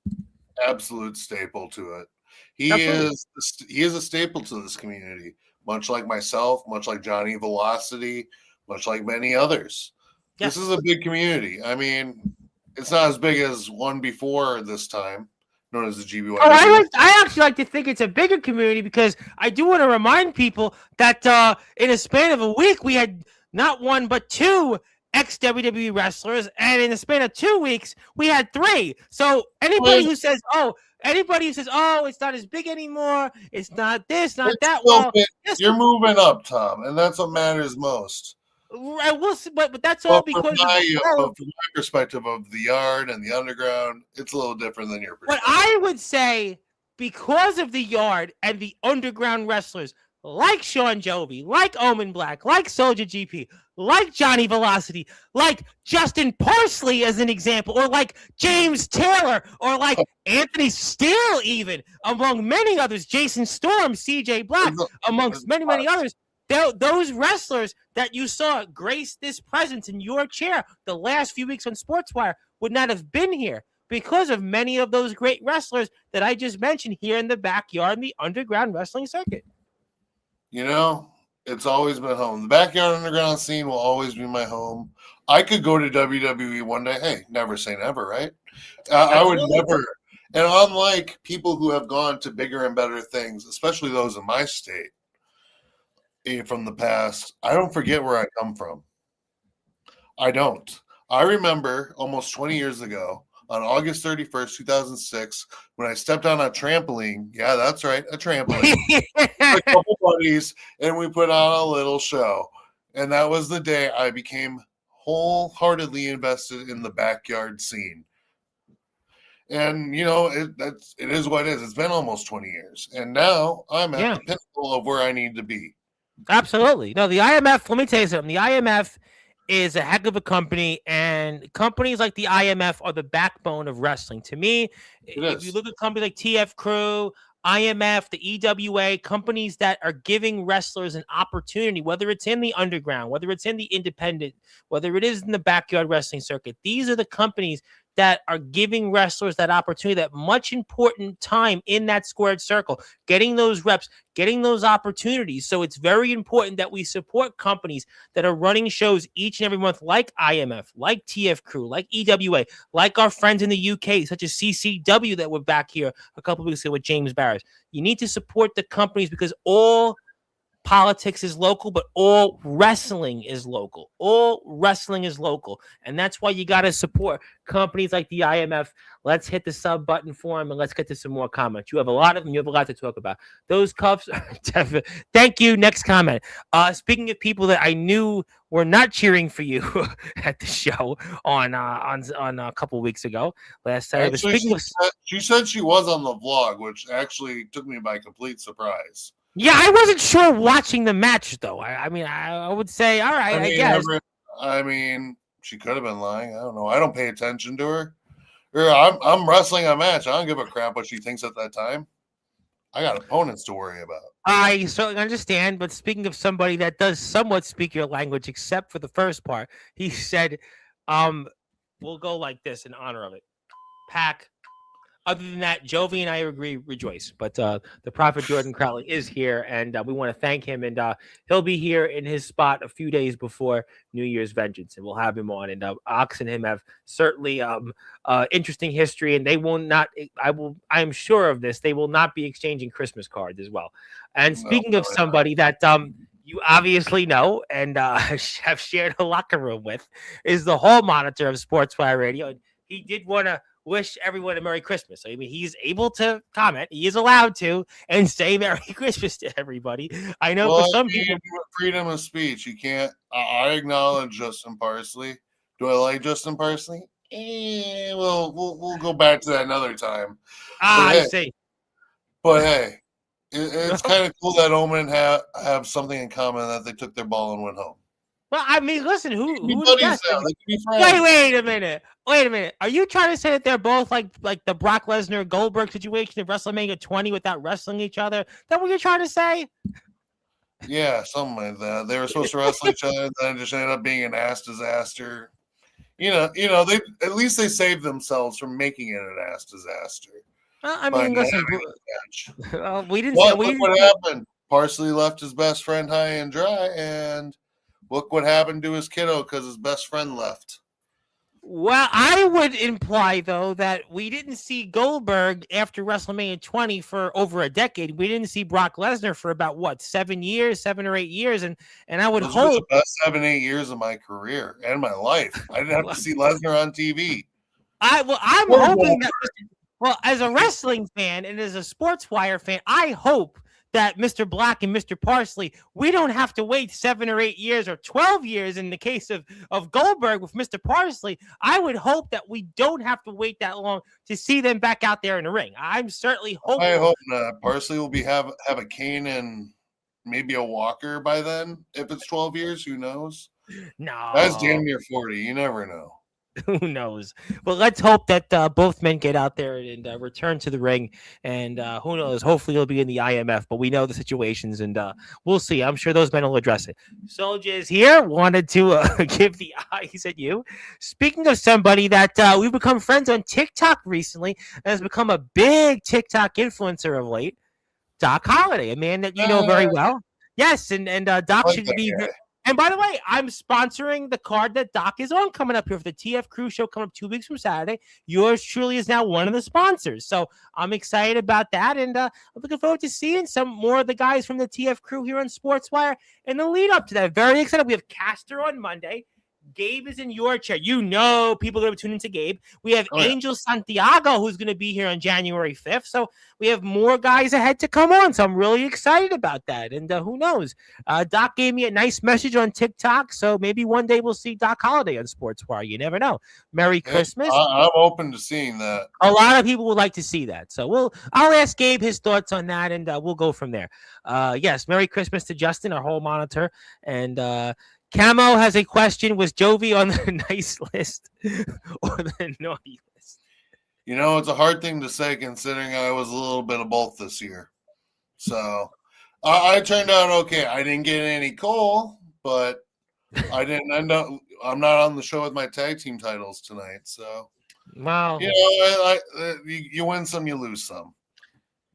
Absolute staple to it. He Absolutely. is a staple to this community, much like myself, much like Johnny Velocity, much like many others. Yes. This is a big community. I mean, it's not as big as one before this time, known as the GBY. I actually like to think it's a bigger community because I do want to remind people that in a span of a week we had not one but two ex-WWE wrestlers, and in the span of 2 weeks we had three. So anybody who says, it's not as big anymore, it's not this, not that. Well, you're moving up, Tom, and that's what matters most. I will, but that's all because from my perspective of the yard and the underground, it's a little different than your perspective. But I would say because of the yard and the underground wrestlers like Shawn Jovi, like Omen Black, like Soldier GP, like Johnny Velocity, like Justin Parsley as an example, or like James Taylor, or like Anthony Steele, even among many others, Jason Storm, CJ Black, amongst many, many others. Those wrestlers that you saw grace this presence in your chair the last few weeks on Sportswire would not have been here because of many of those great wrestlers that I just mentioned here in the backyard in the underground wrestling circuit. You know, it's always been home. The backyard underground scene will always be my home. I could go to WWE one day. Hey, never say never, right? I would never. And unlike people who have gone to bigger and better things, especially those in my state, from the past, I don't forget where I come from. I don't. I remember almost 20 years ago, on August 31st, 2006, when I stepped on a trampoline. Yeah, that's right, a trampoline. A couple buddies, and we put on a little show. And that was the day I became wholeheartedly invested in the backyard scene. And, you know, it is what it is. It's been almost 20 years. And now I'm at the pinnacle of where I need to be. Absolutely. No, the IMF, let me tell you something. The IMF is a heck of a company, and companies like the IMF are the backbone of wrestling. To me, if you look at companies like TF Crew, IMF, the EWA, companies that are giving wrestlers an opportunity, whether it's in the underground, whether it's in the independent, whether it is in the backyard wrestling circuit, these are the companies that are giving wrestlers that opportunity, that much important time in that squared circle, getting those reps, getting those opportunities. So it's very important that we support companies that are running shows each and every month, like IMF, like TF Crew, like EWA, like our friends in the UK, such as CCW that were back here a couple of weeks ago with James Barris. You need to support the companies because all politics is local, but all wrestling is local. All wrestling is local. And that's why you got to support companies like the IMF. Let's hit the sub button for them and let's get to some more comments. You have a lot of them. You have a lot to talk about. Those cuffs. Thank you. Next comment. Speaking of people that I knew were not cheering for you at the show on a couple of weeks ago, last Saturday. Actually, she said she was on the vlog, which actually took me by complete surprise. Yeah, I wasn't sure watching the match, though. I mean, I would say, all right, I guess. I mean, she could have been lying. I don't know. I don't pay attention to her. I'm wrestling a match. I don't give a crap what she thinks at that time. I got opponents to worry about. I certainly understand, but speaking of somebody that does somewhat speak your language, except for the first part, he said, we'll go like this in honor of it. Pack, Other than that, Jovi and I agree, rejoice. But the Prophet Jordan Crowley is here, and we want to thank him. And he'll be here in his spot a few days before New Year's Vengeance, and we'll have him on. And Ox and him have certainly interesting history, and they will not. I am sure of this. They will not be exchanging Christmas cards as well. And speaking of somebody that you obviously know and have shared a locker room with, is the hall monitor of Sportswire Radio, and he did want to wish everyone a Merry Christmas. I mean, he's able to comment. He is allowed to and say Merry Christmas to everybody. I know for some people, freedom of speech. You can't. I acknowledge Justin Parsley. Do I like Justin Parsley? We'll go back to that another time. I see. But hey, it's kind of cool that Omen have something in common, that they took their ball and went home. Well, I mean, listen, who Wait a minute. Are you trying to say that they're both like the Brock Lesnar Goldberg situation of WrestleMania 20 without wrestling each other? Is that what you're trying to say? Yeah, something like that. They were supposed to wrestle each other, and then it just ended up being an ass disaster. They at least they saved themselves from making it an ass disaster. Well, I mean, listen, we didn't. Look what happened. Parsley left his best friend high and dry, and look what happened to his kiddo because his best friend left. Well, I would imply, though, that we didn't see Goldberg after WrestleMania 20 for over a decade. We didn't see Brock Lesnar for about, 7 or 8 years. And I would hope. Those were the best 7-8 years of my career and my life. I didn't have to see Lesnar on TV. I'm hoping that, as a wrestling fan and as a Sportswire fan, I hope that Mr. Black and Mr. Parsley, we don't have to wait 7 or 8 years or 12 years in the case of Goldberg with Mr. Parsley. I would hope that we don't have to wait that long to see them back out there in the ring. I'm certainly hoping. I hope not. Parsley will have a cane and maybe a walker by then. If it's 12 years, who knows? No. That's damn near 40. You never know. Who knows? But let's hope that both men get out there and return to the ring. And who knows? Hopefully, he'll be in the IMF. But we know the situations, and we'll see. I'm sure those men will address it. Soldier is here. Wanted to give the eyes at you. Speaking of somebody that we've become friends on TikTok recently and has become a big TikTok influencer of late, Doc Holliday, a man that you know very well. Yes, and Doc should be. And by the way, I'm sponsoring the card that Doc is on coming up here for the TF Crew show coming up 2 weeks from Saturday. Yours truly is now one of the sponsors. So I'm excited about that. And I'm looking forward to seeing some more of the guys from the TF Crew here on Sportswire in the lead up to that. Very excited. We have Castor on Monday. Gabe is in your chair. You know people are going to tune into Gabe. We have Angel Santiago, who's going to be here on January 5th. So we have more guys ahead to come on. So I'm really excited about that. And who knows? Doc gave me a nice message on TikTok. So maybe one day we'll see Doc Holliday on Sportswire. You never know. Merry Christmas. I'm open to seeing that. A lot of people would like to see that. So I'll ask Gabe his thoughts on that, and we'll go from there. Yes, Merry Christmas to Justin, our whole monitor. And Camo has a question. Was Jovi on the nice list or the naughty list? It's a hard thing to say considering I was a little bit of both this year. So I turned out okay. I didn't get any coal, but I didn't end up. I'm not on the show with my tag team titles tonight. So, wow. You win some, you lose some.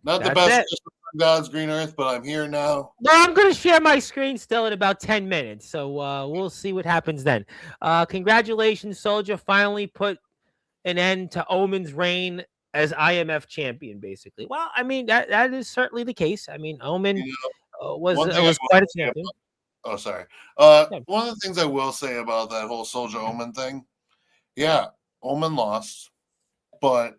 Not the best on God's green earth, but I'm here now. Well, I'm going to share my screen still in about 10 minutes, so we'll see what happens then. Congratulations, Soldier. Finally put an end to Omen's reign as IMF champion, basically. Well, I mean, that is certainly the case. I mean, Omen was quite a champion. Oh, sorry. One of the things I will say about that whole Soldier Omen thing, Omen lost, but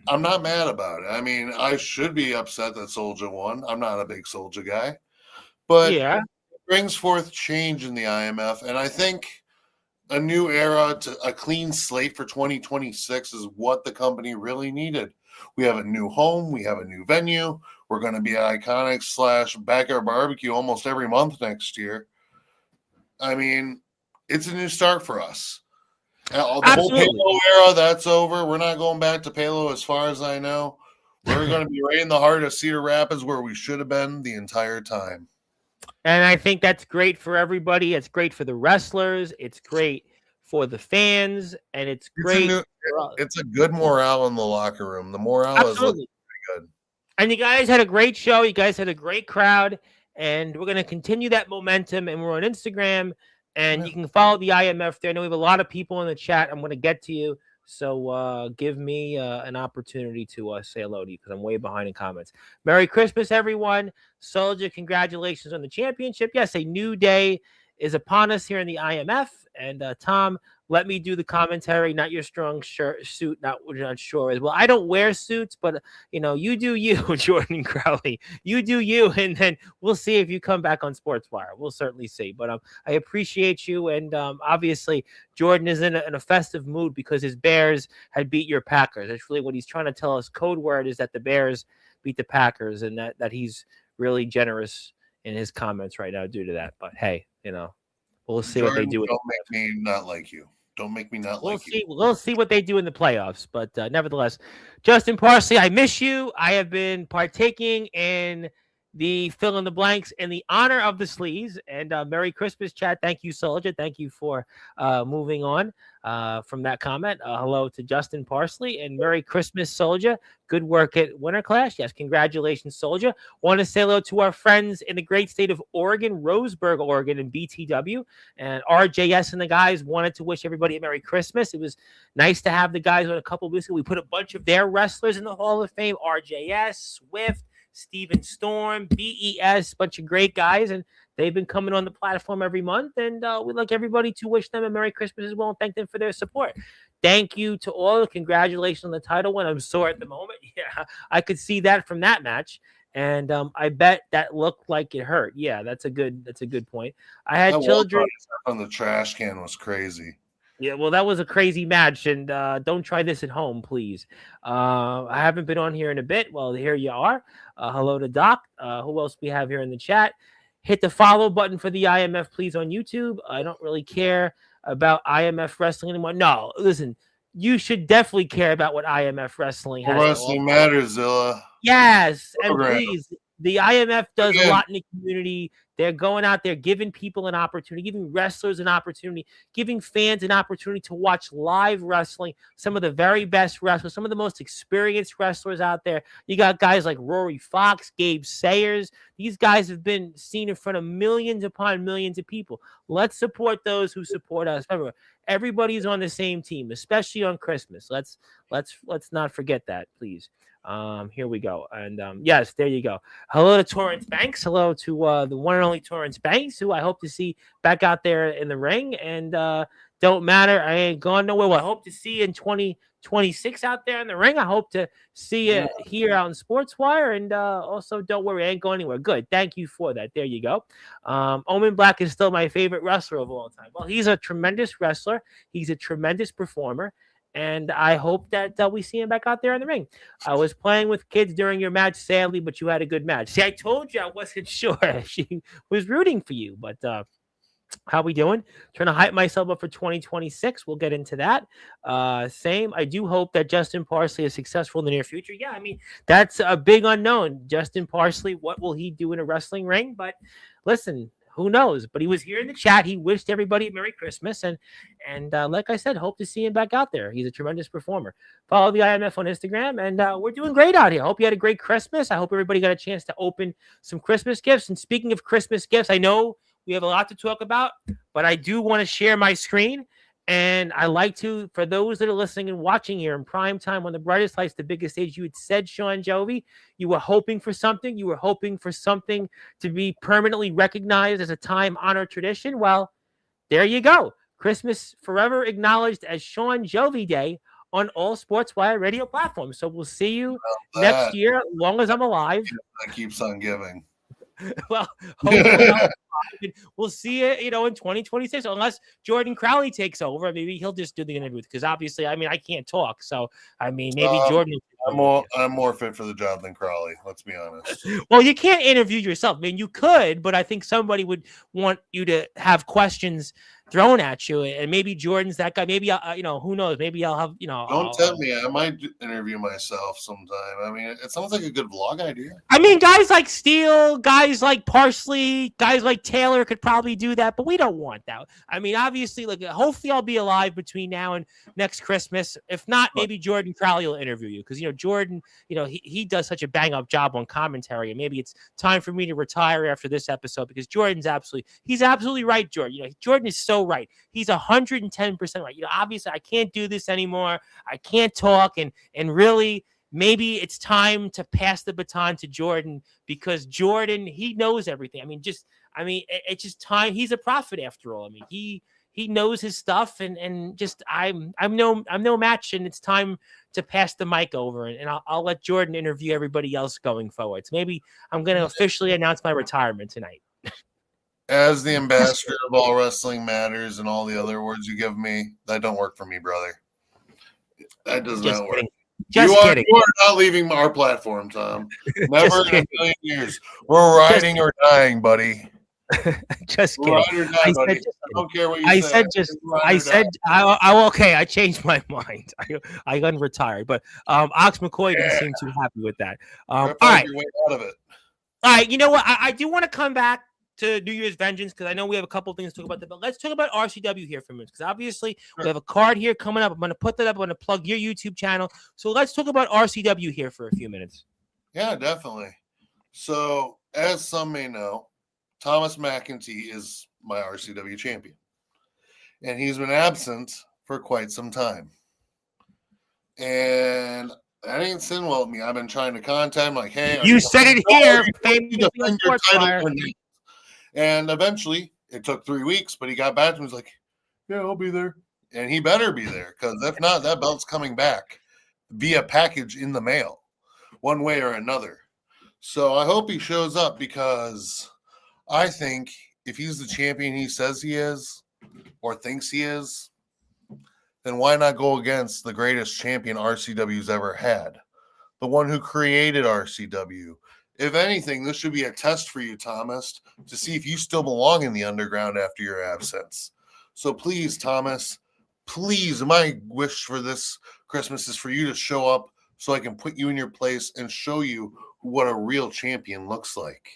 I'm not mad about it. I mean, I should be upset that Soldier won. I'm not a big Soldier guy. But it brings forth change in the IMF. And I think a new era, a clean slate for 2026 is what the company really needed. We have a new home. We have a new venue. We're going to be at Iconics / Backyard Barbecue almost every month next year. I mean, it's a new start for us. The whole Palo era, that's over. We're not going back to Palo as far as I know. We're going to be right in the heart of Cedar Rapids where we should have been the entire time. And I think that's great for everybody. It's great for the wrestlers. It's great for the fans. And it's great. it's a good morale in the locker room. The morale is looking pretty good. And you guys had a great show. You guys had a great crowd. And we're going to continue that momentum. And we're on Instagram. And you can follow the IMF there. I know we have a lot of people in the chat. I'm going to get to you. So give me an opportunity to say hello to you because I'm way behind in comments. Merry Christmas, everyone. Soldier, congratulations on the championship. Yes, a new day is upon us here in the IMF. And Tom, let me do the commentary. Not your strong suit. Not sure as well. I don't wear suits, but you do you, Jordan Crowley. You do you, and then we'll see if you come back on Sportswire. We'll certainly see. But I appreciate you, and obviously Jordan is in a festive mood because his Bears had beat your Packers. That's really what he's trying to tell us. Code word is that the Bears beat the Packers, and that he's really generous in his comments right now due to that. But hey, we'll see what they do. Don't make me not like you. Don't make me not like you. We'll see what they do in the playoffs. But nevertheless, Justin Parsley, I miss you. I have been partaking in the fill in the blanks in the honor of the sleeves. And Merry Christmas, chat. Thank you, Soldier. Thank you for moving on from that comment. Hello to Justin Parsley and Merry Christmas, Soldier. Good work at Winter Clash. Yes, congratulations, Soldier. Want to say hello to our friends in the great state of Oregon, Roseburg, Oregon, and BTW. And RJS and the guys wanted to wish everybody a Merry Christmas. It was nice to have the guys on a couple of weeks ago. We put a bunch of their wrestlers in the Hall of Fame. RJS, Swift, Steven Storm, BES, bunch of great guys, and they've been coming on the platform every month, and we'd like everybody to wish them a Merry Christmas as well and thank them for their support. Thank you to all. Congratulations on the title win. I'm sore at the moment. Yeah, I could see that from that match, and I bet that looked like it hurt. Yeah, that's a good point. I had children on the trash can was crazy. Yeah, well, that was a crazy match, and don't try this at home, please. I haven't been on here in a bit. Well, here you are. Hello to Doc. Who else we have here in the chat? Hit the follow button for the IMF, please, on YouTube. I don't really care about IMF wrestling anymore. No, listen, you should definitely care about what IMF wrestling has. Wrestling matters, Zilla. Yes, and please, the IMF does a lot in the community. They're going out there giving people an opportunity, giving wrestlers an opportunity, giving fans an opportunity to watch live wrestling. Some of the very best wrestlers, some of the most experienced wrestlers out there. You got guys like Rory Fox, Gabe Sayers. These guys have been seen in front of millions upon millions of people. Let's support those who support us. Remember, everybody's on the same team, especially on Christmas. Let's not forget that, please. Here we go. And yes, there you go. Hello to Torrance Banks. Hello to the one and only Torrance Banks, who I hope to see back out there in the ring. And don't matter, I ain't gone nowhere. Well, I hope to see you in 2026 out there in the ring. I hope to see you here out in Sportswire. And also, don't worry, I ain't going anywhere. Good. Thank you for that. There you go. Omen Black is still my favorite wrestler of all time. Well, he's a tremendous wrestler. He's a tremendous performer. And I hope that we see him back out there in the ring. I was playing with kids during your match, sadly, but you had a good match. See, I told you I wasn't sure. She was rooting for you, but how we doing? Trying to hype myself up for 2026. We'll get into that. Same. I do hope that Justin Parsley is successful in the near future. Yeah, I mean, that's a big unknown. Justin Parsley, what will he do in a wrestling ring? But listen, who knows? But he was here in the chat. He wished everybody a Merry Christmas. And like I said, hope to see him back out there. He's a tremendous performer. Follow the IMF on Instagram. And we're doing great out here. I hope you had a great Christmas. I hope everybody got a chance to open some Christmas gifts. And speaking of Christmas gifts, I know we have a lot to talk about, but I do want to share my screen. And I like to, for those that are listening and watching here in prime time on the brightest lights, the biggest stage, you had said, Shawn Jovi, you were hoping for something. You were hoping for something to be permanently recognized as a time-honored tradition. Well, there you go. Christmas forever acknowledged as Shawn Jovi Day on all Sportswire radio platforms. So we'll see you next year, as long as I'm alive. That keeps on giving. Well, hopefully we'll see it, in 2026, unless Jordan Crowley takes over. Maybe he'll just do the interview because obviously, I mean, I can't talk. So, I mean, maybe Jordan. I'm more fit for the job than Crowley. Let's be honest. Well, you can't interview yourself. I mean, you could, but I think somebody would want you to have questions thrown at you, and maybe Jordan's that guy. Maybe who knows? Maybe I'll have Don't tempt me. I might interview myself sometime. I mean, it sounds like a good vlog idea. I mean, guys like Steele, guys like Parsley, guys like Taylor could probably do that, but we don't want that. I mean, obviously, like, hopefully I'll be alive between now and next Christmas. If not, maybe Jordan Crowley will interview you, because, Jordan, he does such a bang-up job on commentary, and maybe it's time for me to retire after this episode, because Jordan's absolutely right, Jordan. Jordan is so right. He's 110% right. Obviously, I can't do this anymore. I can't talk, and really, maybe it's time to pass the baton to Jordan, because Jordan, he knows everything. It's just time. He's a prophet after all. I mean, he knows his stuff, and just I'm no match, and it's time to pass the mic over, and I'll let Jordan interview everybody else going forward. So maybe I'm going to officially announce my retirement tonight. As the ambassador of All Wrestling Matters and all the other words you give me, that don't work for me, brother. That does not work. Just kidding. You are not leaving our platform, Tom. Never in a million years. We're riding or dying, buddy. Just kidding. I don't care what you say. Okay, I changed my mind. I got retired, but Ox McCoy didn't seem too happy with that. All right. Your way out of it. All right, you know what? I do want to come back to New Year's Vengeance, because I know we have a couple things to talk about, but let's talk about RCW here for a minute, because obviously we have a card here coming up. I'm going to put that up. I'm going to plug your YouTube channel. So let's talk about RCW here for a few minutes. Yeah, definitely. So, as some may know, Thomas McEntee is my RCW champion, and he's been absent for quite some time. And that ain't sitting well with me. I've been trying to contact him, like, hey, you said it here. And eventually, it took 3 weeks, but he got back to me. He was like, yeah, I'll be there. And he better be there, because if not, that belt's coming back via package in the mail, one way or another. So I hope he shows up, because I think if he's the champion he says he is, or thinks he is, then why not go against the greatest champion RCW's ever had? The one who created RCW. If anything, this should be a test for you, Thomas, to see if you still belong in the underground after your absence. So please, Thomas, please, my wish for this Christmas is for you to show up so I can put you in your place and show you what a real champion looks like.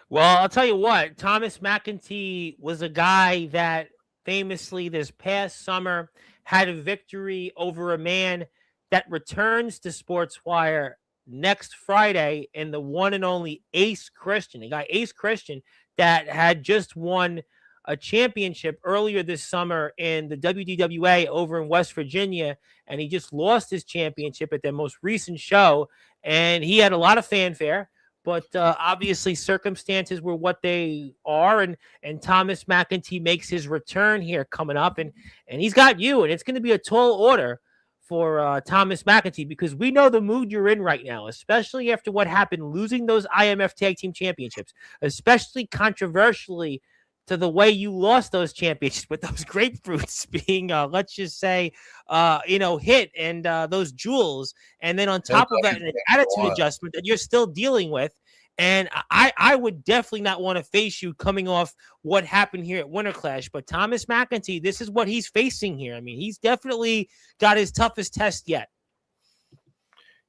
Well, I'll tell you what, Thomas McEntee was a guy that famously this past summer had a victory over a man that returns to Sportswire next Friday, in the one and only Ace Christian. A guy, Ace Christian, that had just won a championship earlier this summer in the WDWA over in West Virginia, and he just lost his championship at their most recent show, and he had a lot of fanfare, but obviously circumstances were what they are, and Thomas McEntee makes his return here coming up, and he's got you, and it's going to be a tall order for Thomas McEntee, because we know the mood you're in right now, especially after what happened, losing those IMF Tag Team Championships, especially controversially to the way you lost those championships with those grapefruits being, let's just say, hit, and those jewels, and then on top of that, an attitude adjustment that you're still dealing with. And I would definitely not want to face you coming off what happened here at Winter Clash. But Thomas McEntee, this is what he's facing here. I mean, he's definitely got his toughest test yet.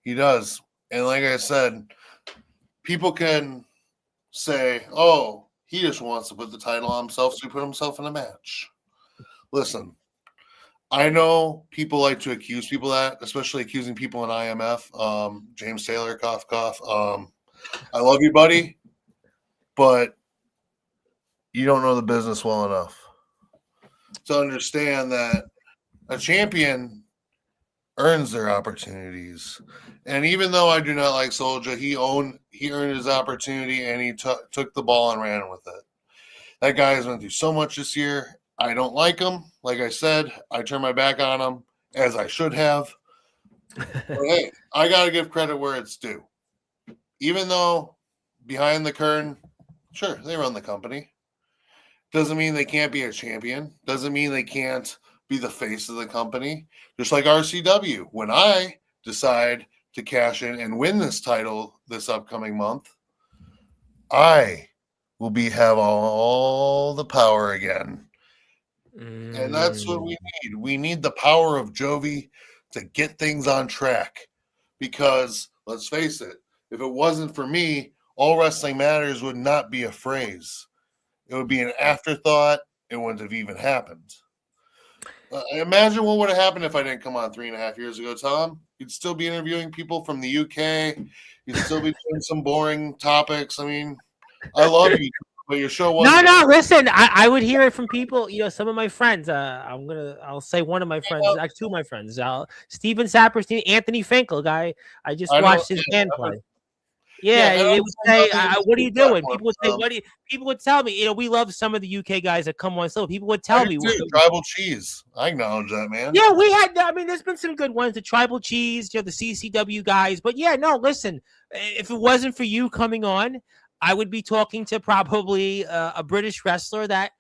He does. And like I said, people can say, oh, he just wants to put the title on himself, so he put himself in a match. Listen, I know people like to accuse people of that, especially accusing people in IMF. James Taylor, cough, cough. I love you, buddy, but you don't know the business well enough to understand that a champion earns their opportunities. And even though I do not like Soulja, he earned his opportunity, and he took the ball and ran with it. That guy has been through so much this year. I don't like him. Like I said, I turned my back on him, as I should have. But hey, I got to give credit where it's due. Even though behind the curtain, sure, they run the company. Doesn't mean they can't be a champion. Doesn't mean they can't be the face of the company. Just like RCW. When I decide to cash in and win this title this upcoming month, I will have all the power again. And that's what we need. We need the power of Jovi to get things on track. Because, let's face it, if it wasn't for me, All Wrestling Matters would not be a phrase. It would be an afterthought. It wouldn't have even happened. Imagine what would have happened if I didn't come on 3.5 years ago, Tom. You'd still be interviewing people from the UK. You'd still be doing some boring topics. I mean, I love you, but your show wasn't. No. Listen, I would hear it from people. Some of my friends. I'll say one of my friends, actually two of my friends. Steven Saperstein, Anthony Finkel, guy. I just watched his band play. Yeah, they would say, "What are you doing?" People would say, "What do you?" People would tell me, we love some of the UK guys that come on. So people would tell me, Tribal Cheese. I acknowledge that, man. Yeah, we had. I mean, there's been some good ones. The Tribal Cheese, the CCW guys. But yeah, no. Listen, if it wasn't for you coming on, I would be talking to probably a British wrestler that,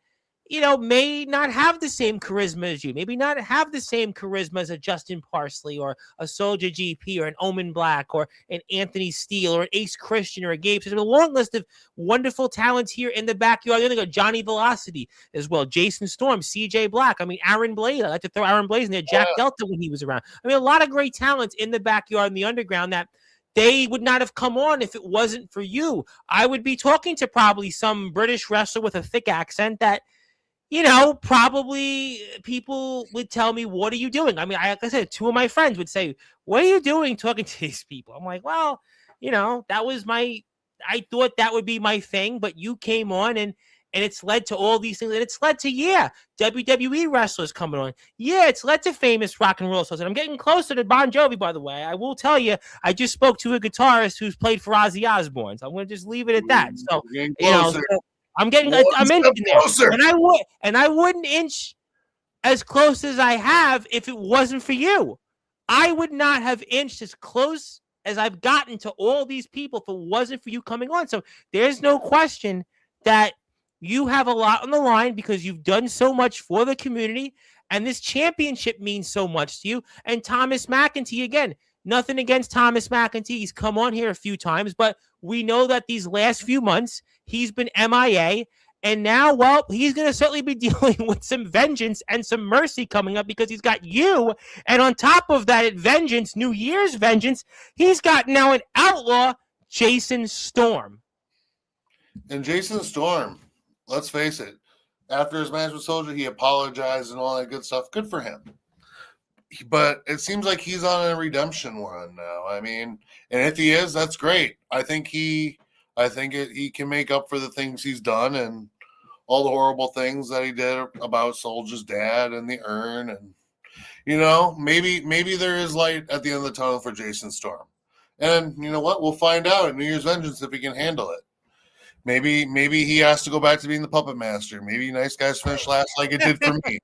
may not have the same charisma as you. Maybe not have the same charisma as a Justin Parsley or a Soldier GP or an Omen Black or an Anthony Steele or an Ace Christian or a Gabe. There's a long list of wonderful talents here in the backyard. Then they go Johnny Velocity as well, Jason Storm, CJ Black. I mean, Aaron Blaze. I like to throw Aaron Blaze in there. Jack Delta when he was around. I mean, a lot of great talents in the backyard in the underground that they would not have come on if it wasn't for you. I would be talking to probably some British wrestler with a thick accent that, probably people would tell me, what are you doing? I mean, like I said, two of my friends would say, what are you doing talking to these people? I'm like, well, that was I thought that would be my thing, but you came on and it's led to all these things. And it's led to, WWE wrestlers coming on. Yeah, it's led to famous rock and roll stars. And I'm getting closer to Bon Jovi, by the way. I will tell you, I just spoke to a guitarist who's played for Ozzy Osbourne. So I'm going to just leave it at that. So, I'm inching there, and I wouldn't inch as close as I have if it wasn't for you. I would not have inched as close as I've gotten to all these people if it wasn't for you coming on. So there's no question that you have a lot on the line because you've done so much for the community, and this championship means so much to you. And Thomas McEntee, again, nothing against Thomas McEntee. He's come on here a few times, but we know that these last few months, he's been MIA. And now, well, he's going to certainly be dealing with some vengeance and some mercy coming up because he's got you. And on top of that, vengeance, New Year's vengeance, he's got now an outlaw, Jason Storm. And Jason Storm, let's face it, after his match with Soldier, he apologized and all that good stuff. Good for him. But it seems like he's on a redemption run now. I mean, and if he is, that's great. I think he can make up for the things he's done and all the horrible things that he did about Soldier's dad and the urn. And, maybe there is light at the end of the tunnel for Jason Storm. And you know what? We'll find out at New Year's Vengeance if he can handle it. Maybe he has to go back to being the puppet master. Maybe Nice Guys finish last like it did for me.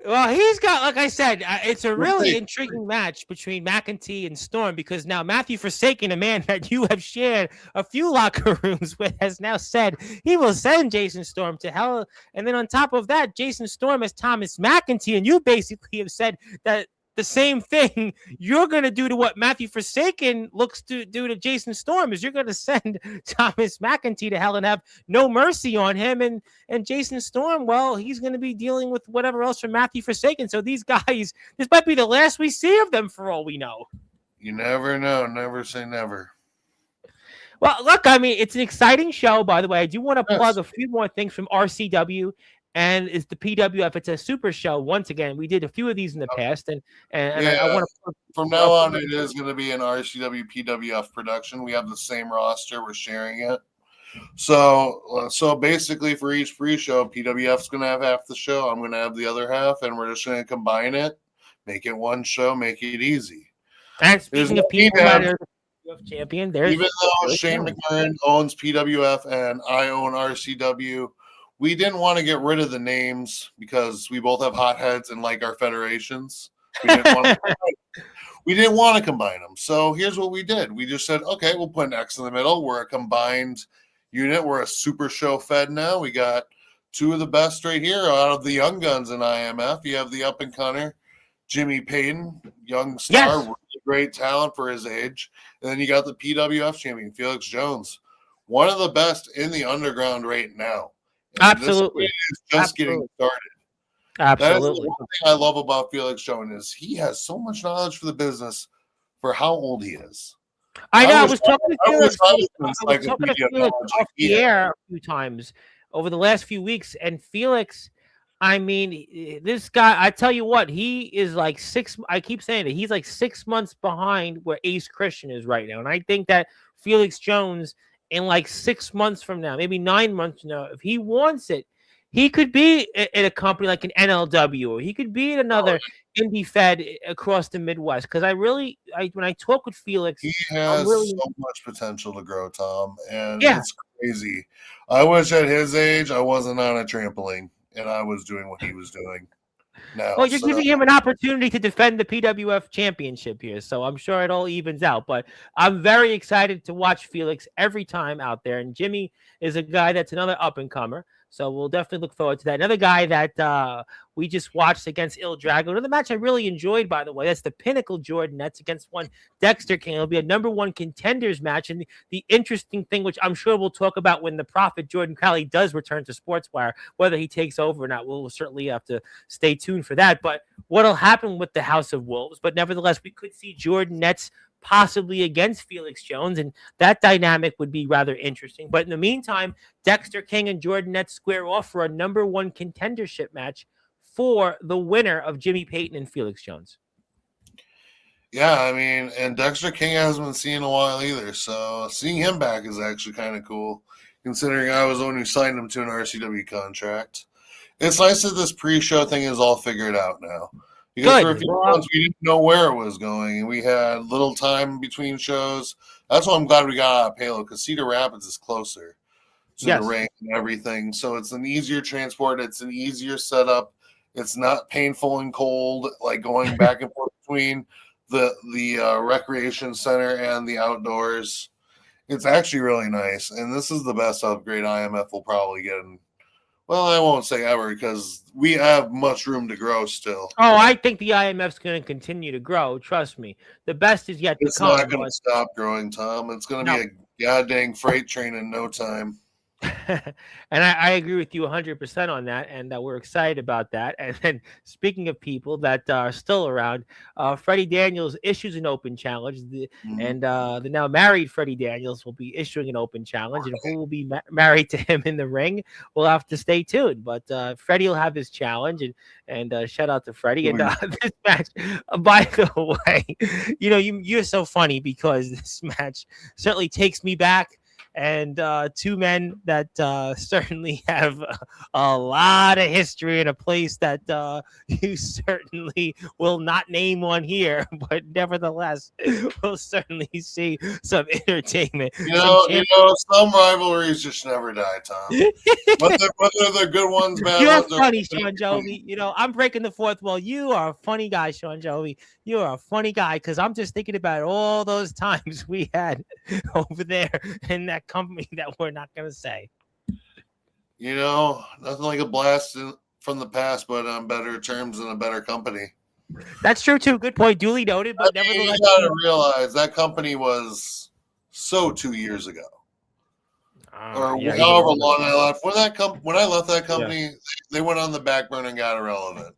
Well, he's got, like I said, it's a really intriguing match between McEntee and Storm because now Matthew Forsaken, a man that you have shared a few locker rooms with, has now said he will send Jason Storm to hell. And then on top of that, Jason Storm has Thomas McEntee, and you basically have said that the same thing you're going to do to what Matthew Forsaken looks to do to Jason Storm is you're going to send Thomas McEntee to hell and have no mercy on him. And Jason Storm, well, he's going to be dealing with whatever else from Matthew Forsaken. So these guys, this might be the last we see of them for all we know. You never know. Never say never. Well, look, I mean, it's an exciting show, by the way. I do want to plug a few more things from RCW. And it's the PWF. It's a super show. Once again, we did a few of these in the past, and I want to. From now on, it is going to be an RCW PWF production. We have the same roster. We're sharing it. So basically, for each pre-show, PWF's going to have half the show. I'm going to have the other half, and we're just going to combine it, make it one show, make it easy. And speaking of people that are the PWF champion, even though Shane McMahon owns PWF and I own RCW. We didn't want to get rid of the names because we both have hot heads and like our federations. We didn't want to combine them. So here's what we did. We just said, okay, we'll put an X in the middle. We're a combined unit. We're a super show fed now. We got two of the best right here out of the young guns in IMF. You have the up-and-comer, Jimmy Payton, young star, really great talent for his age. And then you got the PWF champion, Felix Jones. one of the best in the underground right now. And Absolutely. This is just getting started. That is the Absolutely. one thing I love about Felix Jones is he has so much knowledge for the business for how old he is. I know. I wish was talking to I wish Felix. I was an I was talking to encyclopedia Felix knowledge off like he the has. air a few times over the last few weeks, and Felix, I mean, this guy. I tell you what, he is like six. I keep saying it. He's like 6 months behind where Ace Christian is right now, and I think that Felix Jones, in like 6 months from now, maybe 9 months from now, if he wants it, he could be in a company like an NLW, or he could be in another indie fed across the Midwest. Because when I talk with Felix, He I'm has really, so much potential to grow, Tom, and yeah. it's crazy. I wish at his age I wasn't on a trampoline and I was doing what he was doing now. Well, you're So giving him an opportunity to defend the PWF championship here, so I'm sure it all evens out. But I'm very excited to watch Felix every time out there. And Jimmy is a guy that's another up and comer, so we'll definitely look forward to that. Another guy that we just watched against Il Drago. Another match I really enjoyed, by the way. That's the Pinnacle Jordanettes against one Dexter King. It'll be a number one contenders match. And the interesting thing, which I'm sure we'll talk about when the Prophet Jordan Crowley does return to Sportswire, whether he takes over or not, we'll certainly have to stay tuned for that. But what'll happen with the House of Wolves? But nevertheless, we could see Jordanettes possibly against Felix Jones, and that dynamic would be rather interesting. But in the meantime, Dexter King and Jordanettes square off for a number one contendership match for the winner of Jimmy Payton and Felix Jones. yeah, I mean, and Dexter King hasn't been seen in a while either, so seeing him back is actually kind of cool, considering I was the one who signed him to an RCW contract. It's nice that this pre-show thing is all figured out now. Because for a few months we didn't know where it was going, and we had little time between shows. That's why I'm glad we got out of Palo, because Cedar Rapids is closer to the ring and everything. So it's an easier transport. It's an easier setup. It's not painful and cold, like going back and forth between the recreation center and the outdoors. It's actually really nice, and this is the best upgrade IMF will probably get in. Well, I won't say ever because we have much room to grow still. Oh, I think the IMF's going to continue to grow. Trust me. The best is yet to come. It's not going to stop growing, Tom. It's going to be a goddamn freight train in no time. And I agree with you 100% on that, and we're excited about that. And then, speaking of people that are still around, Freddie Daniels issues an open challenge, and the now married Freddie Daniels will be issuing an open challenge, and who will be married to him in the ring, we'll have to stay tuned. But Freddie will have his challenge, and shout out to Freddie. And this match, by the way, you're so funny because this match certainly takes me back. And two men that certainly have a lot of history in a place that you certainly will not name on here, but nevertheless, we'll certainly see some entertainment. Some rivalries just never die, Tom. Whether they're good ones, bad You're ones. funny, Shawn Jovi. I'm breaking the fourth wall. You are a funny guy, Shawn Jovi. You are a funny guy because I'm just thinking about all those times we had over there in that company that we're not going to say. Nothing like a blast from the past, but on better terms and a better company. That's true, too. Good point. Duly noted. But nevertheless, you got to realize that company was 2 years ago. Or however long I left. When I left that company, they went on the back burner and got irrelevant.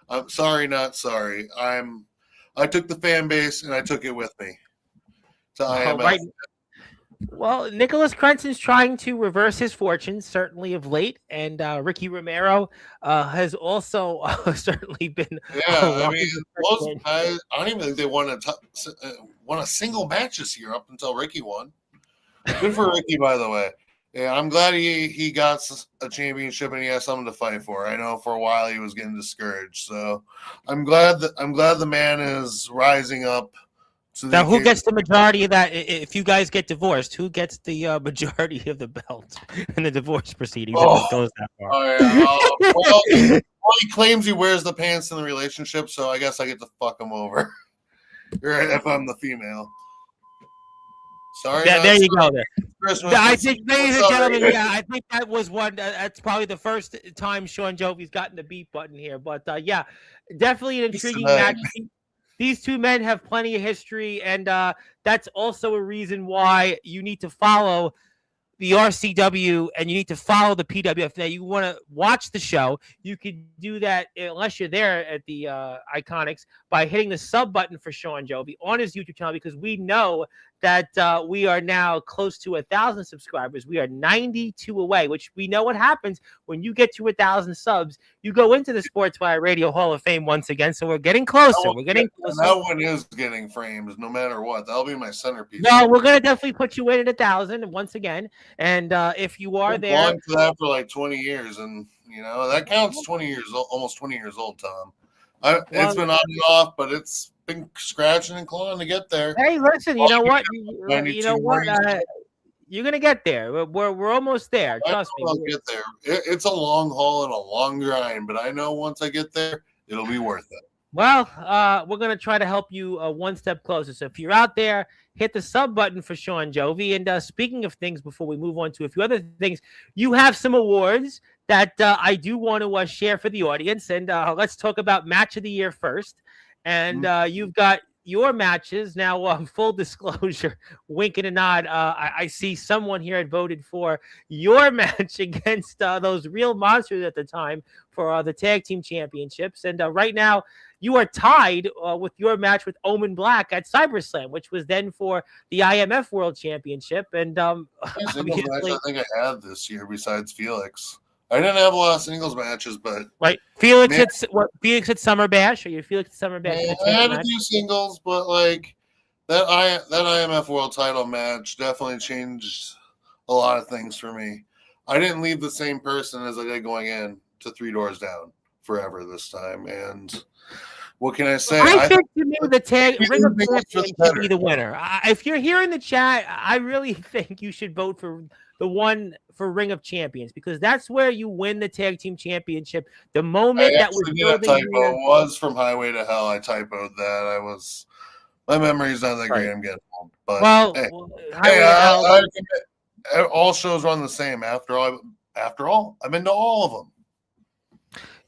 I'm sorry, not sorry. I took the fan base and I took it with me to IMF. Right. Well, Nicholas Crenson's trying to reverse his fortunes, certainly of late, and Ricky Romero has also certainly been. Yeah, most guys, I don't even think they won a single match this year up until Ricky won. Good for Ricky, by the way. Yeah, I'm glad he got a championship and he has something to fight for. I know for a while he was getting discouraged, so I'm glad the man is rising up. Now, who gets the majority of that? If you guys get divorced, who gets the majority of the belt in the divorce proceedings? If it goes that far. Well, he claims he wears the pants in the relationship, so I guess I get to fuck him over. If I'm the female. Sorry. There you go. There. Christmas. I think, ladies and gentlemen, I think that was one. That's probably the first time Shawn Jovi's gotten the beat button here. But definitely an intriguing match. These two men have plenty of history, and that's also a reason why you need to follow the RCW and you need to follow the PWF. Now, you want to watch the show, you could do that unless you're there at the Iconics by hitting the sub button for Shawn Jovi on his YouTube channel, because we know that we are now close to 1,000 subscribers. We are 92 away, which we know what happens when you get to 1,000 subs. You go into the Sportswire Radio Hall of Fame once again. So we're getting closer. We're getting closer. That one is getting frames no matter what. That'll be my centerpiece. No, we're going to definitely put you in at 1,000 once again. And if you are there. I've belonged to that for like 20 years. And, that counts 20 years, almost 20 years old, Tom. It's been on and off, but it's been scratching and clawing to get there. Hey, listen, you know what? You're gonna get there. We're almost there. Trust me. I'll get there. It's a long haul and a long grind, but I know once I get there, it'll be worth it. Well, we're gonna try to help you one step closer. So if you're out there, hit the sub button for Shawn Jovi. And speaking of things, before we move on to a few other things, you have some awards that I do want to share for the audience. And let's talk about Match of the Year first. And you've got your matches now. Full disclosure, wink and a nod. I see someone here had voted for your match against those real monsters at the time for the tag team championships. And right now, you are tied with your match with Omen Black at CyberSlam, which was then for the IMF World Championship. And singles match I think I had this year besides Felix. I didn't have a lot of singles matches, but right, Felix at Summer Bash, or you Felix at Summer Bash? I had a few singles, but like that IMF World Title match definitely changed a lot of things for me. I didn't leave the same person as I did going in to Three Doors Down forever this time, and what can I say? I think to me the tag Ring of Champions should be the winner. If you're here in the chat, I really think you should vote for the one for Ring of Champions, because that's where you win the tag team championship. The moment that was was from Highway to Hell. I typoed that. My memory's not that great. I'm getting old, but all shows run the same. After all, I'm into all of them.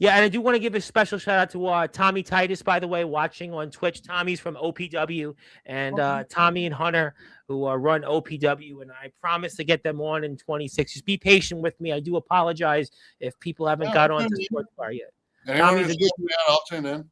Yeah, and I do want to give a special shout out to Tommy Titus, by the way, watching on Twitch. Tommy's from OPW, and Tommy and Hunter, who run OPW, and I promise to get them on in 26. Just be patient with me. I do apologize if people haven't got on to Sportswire yet. I'll tune in.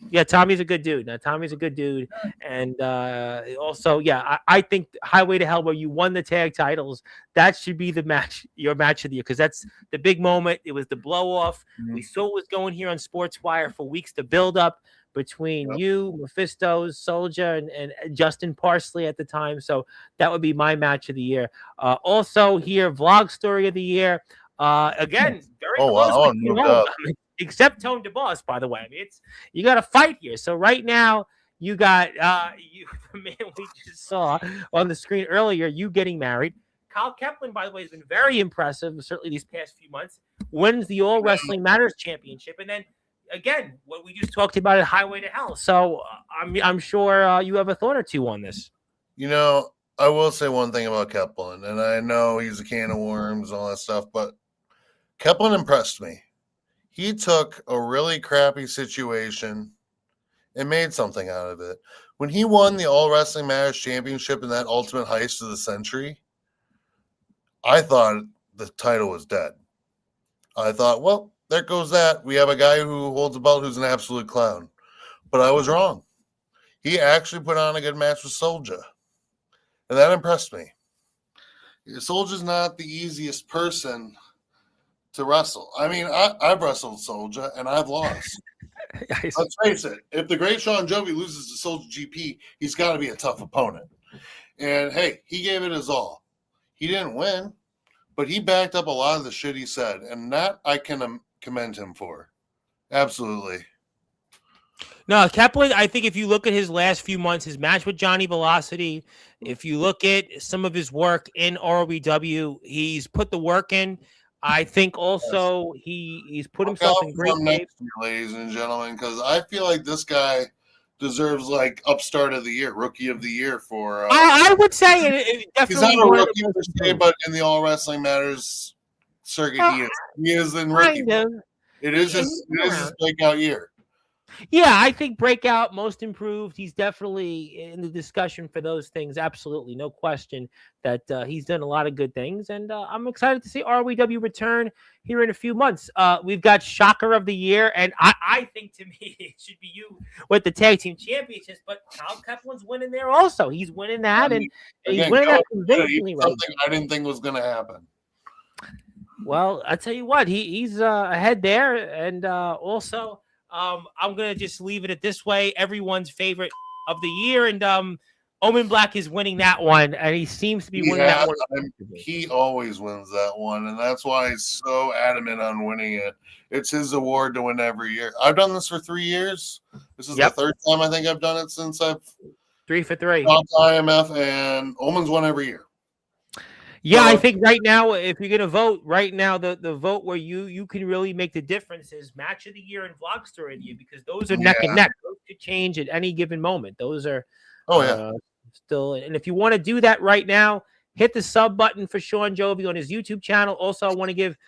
Yeah, Tommy's a good dude. Now, Tommy's a good dude. And also, yeah, I think Highway to Hell, where you won the tag titles, that should be the match, your match of the year, because that's the big moment. It was the blow-off. Mm-hmm. We saw what was going here on Sportswire for weeks, the build-up between you, Mephisto, Soldier, and Justin Parsley at the time. So that would be my match of the year. Also here, Vlog Story of the Year. Again, very close. Wow. Except Tone DeBoss, by the way. I mean, you got to fight here. So right now, you got the man we just saw on the screen earlier, you getting married. Kyle Kaplan, by the way, has been very impressive, certainly these past few months. Wins the All Wrestling Matters Championship, and then again, what we just talked about at Highway to Hell. So I'm sure you have a thought or two on this. I will say one thing about Kaplan, and I know he's a can of worms and all that stuff, but Kaplan impressed me. He took a really crappy situation and made something out of it. When he won the All Wrestling Matters Championship in that Ultimate Heist of the Century, I thought the title was dead. I thought, well, there goes that. We have a guy who holds a belt who's an absolute clown. But I was wrong. He actually put on a good match with Soulja. And that impressed me. Soulja's not the easiest person to wrestle. I mean, I've wrestled Soulja and I've lost. Let's face it. If the great Shawn Jovi loses to Soulja GP, he's got to be a tough opponent. And hey, he gave it his all. He didn't win, but he backed up a lot of the shit he said, and that I can commend him for. Absolutely. No, Kaplan, I think if you look at his last few months, his match with Johnny Velocity, if you look at some of his work in ROW, he's put the work in. I think also he's put himself in great shape. Ladies and gentlemen, because I feel like this guy deserves like upstart of the year, rookie of the year for. I would say it definitely. He's not a rookie per se, but in the All Wrestling Matters circuit, he is in rookie. Kind of. It is his breakout year. Yeah, I think breakout, most improved. He's definitely in the discussion for those things. Absolutely, no question that he's done a lot of good things, and I'm excited to see RWW return here in a few months. We've got Shocker of the Year, and I think to me it should be you with the tag team championships. But Kyle Keplin's winning there also. He's winning that, and he's Again, winning go that convincingly right something I didn't think was going to happen. Well, I tell you what, he's ahead there, and also I'm gonna just leave it at this way. Everyone's favorite of the year, and Omen Black is winning that one, and he seems to be winning that one. He always wins that one, and that's why he's so adamant on winning it. It's his award to win every year. I've done this for 3 years. This is the third time I think I've done it since I've 3 for 3 topped IMF, and Omen's won every year. Yeah, I think right now, if you're gonna vote right now, the vote where you can really make the difference is match of the year and Vlogster of the year, because those are neck and neck. Those could change at any given moment. Those are still. And if you want to do that right now, hit the sub button for Shawn Jovi on his YouTube channel. Also, I want to give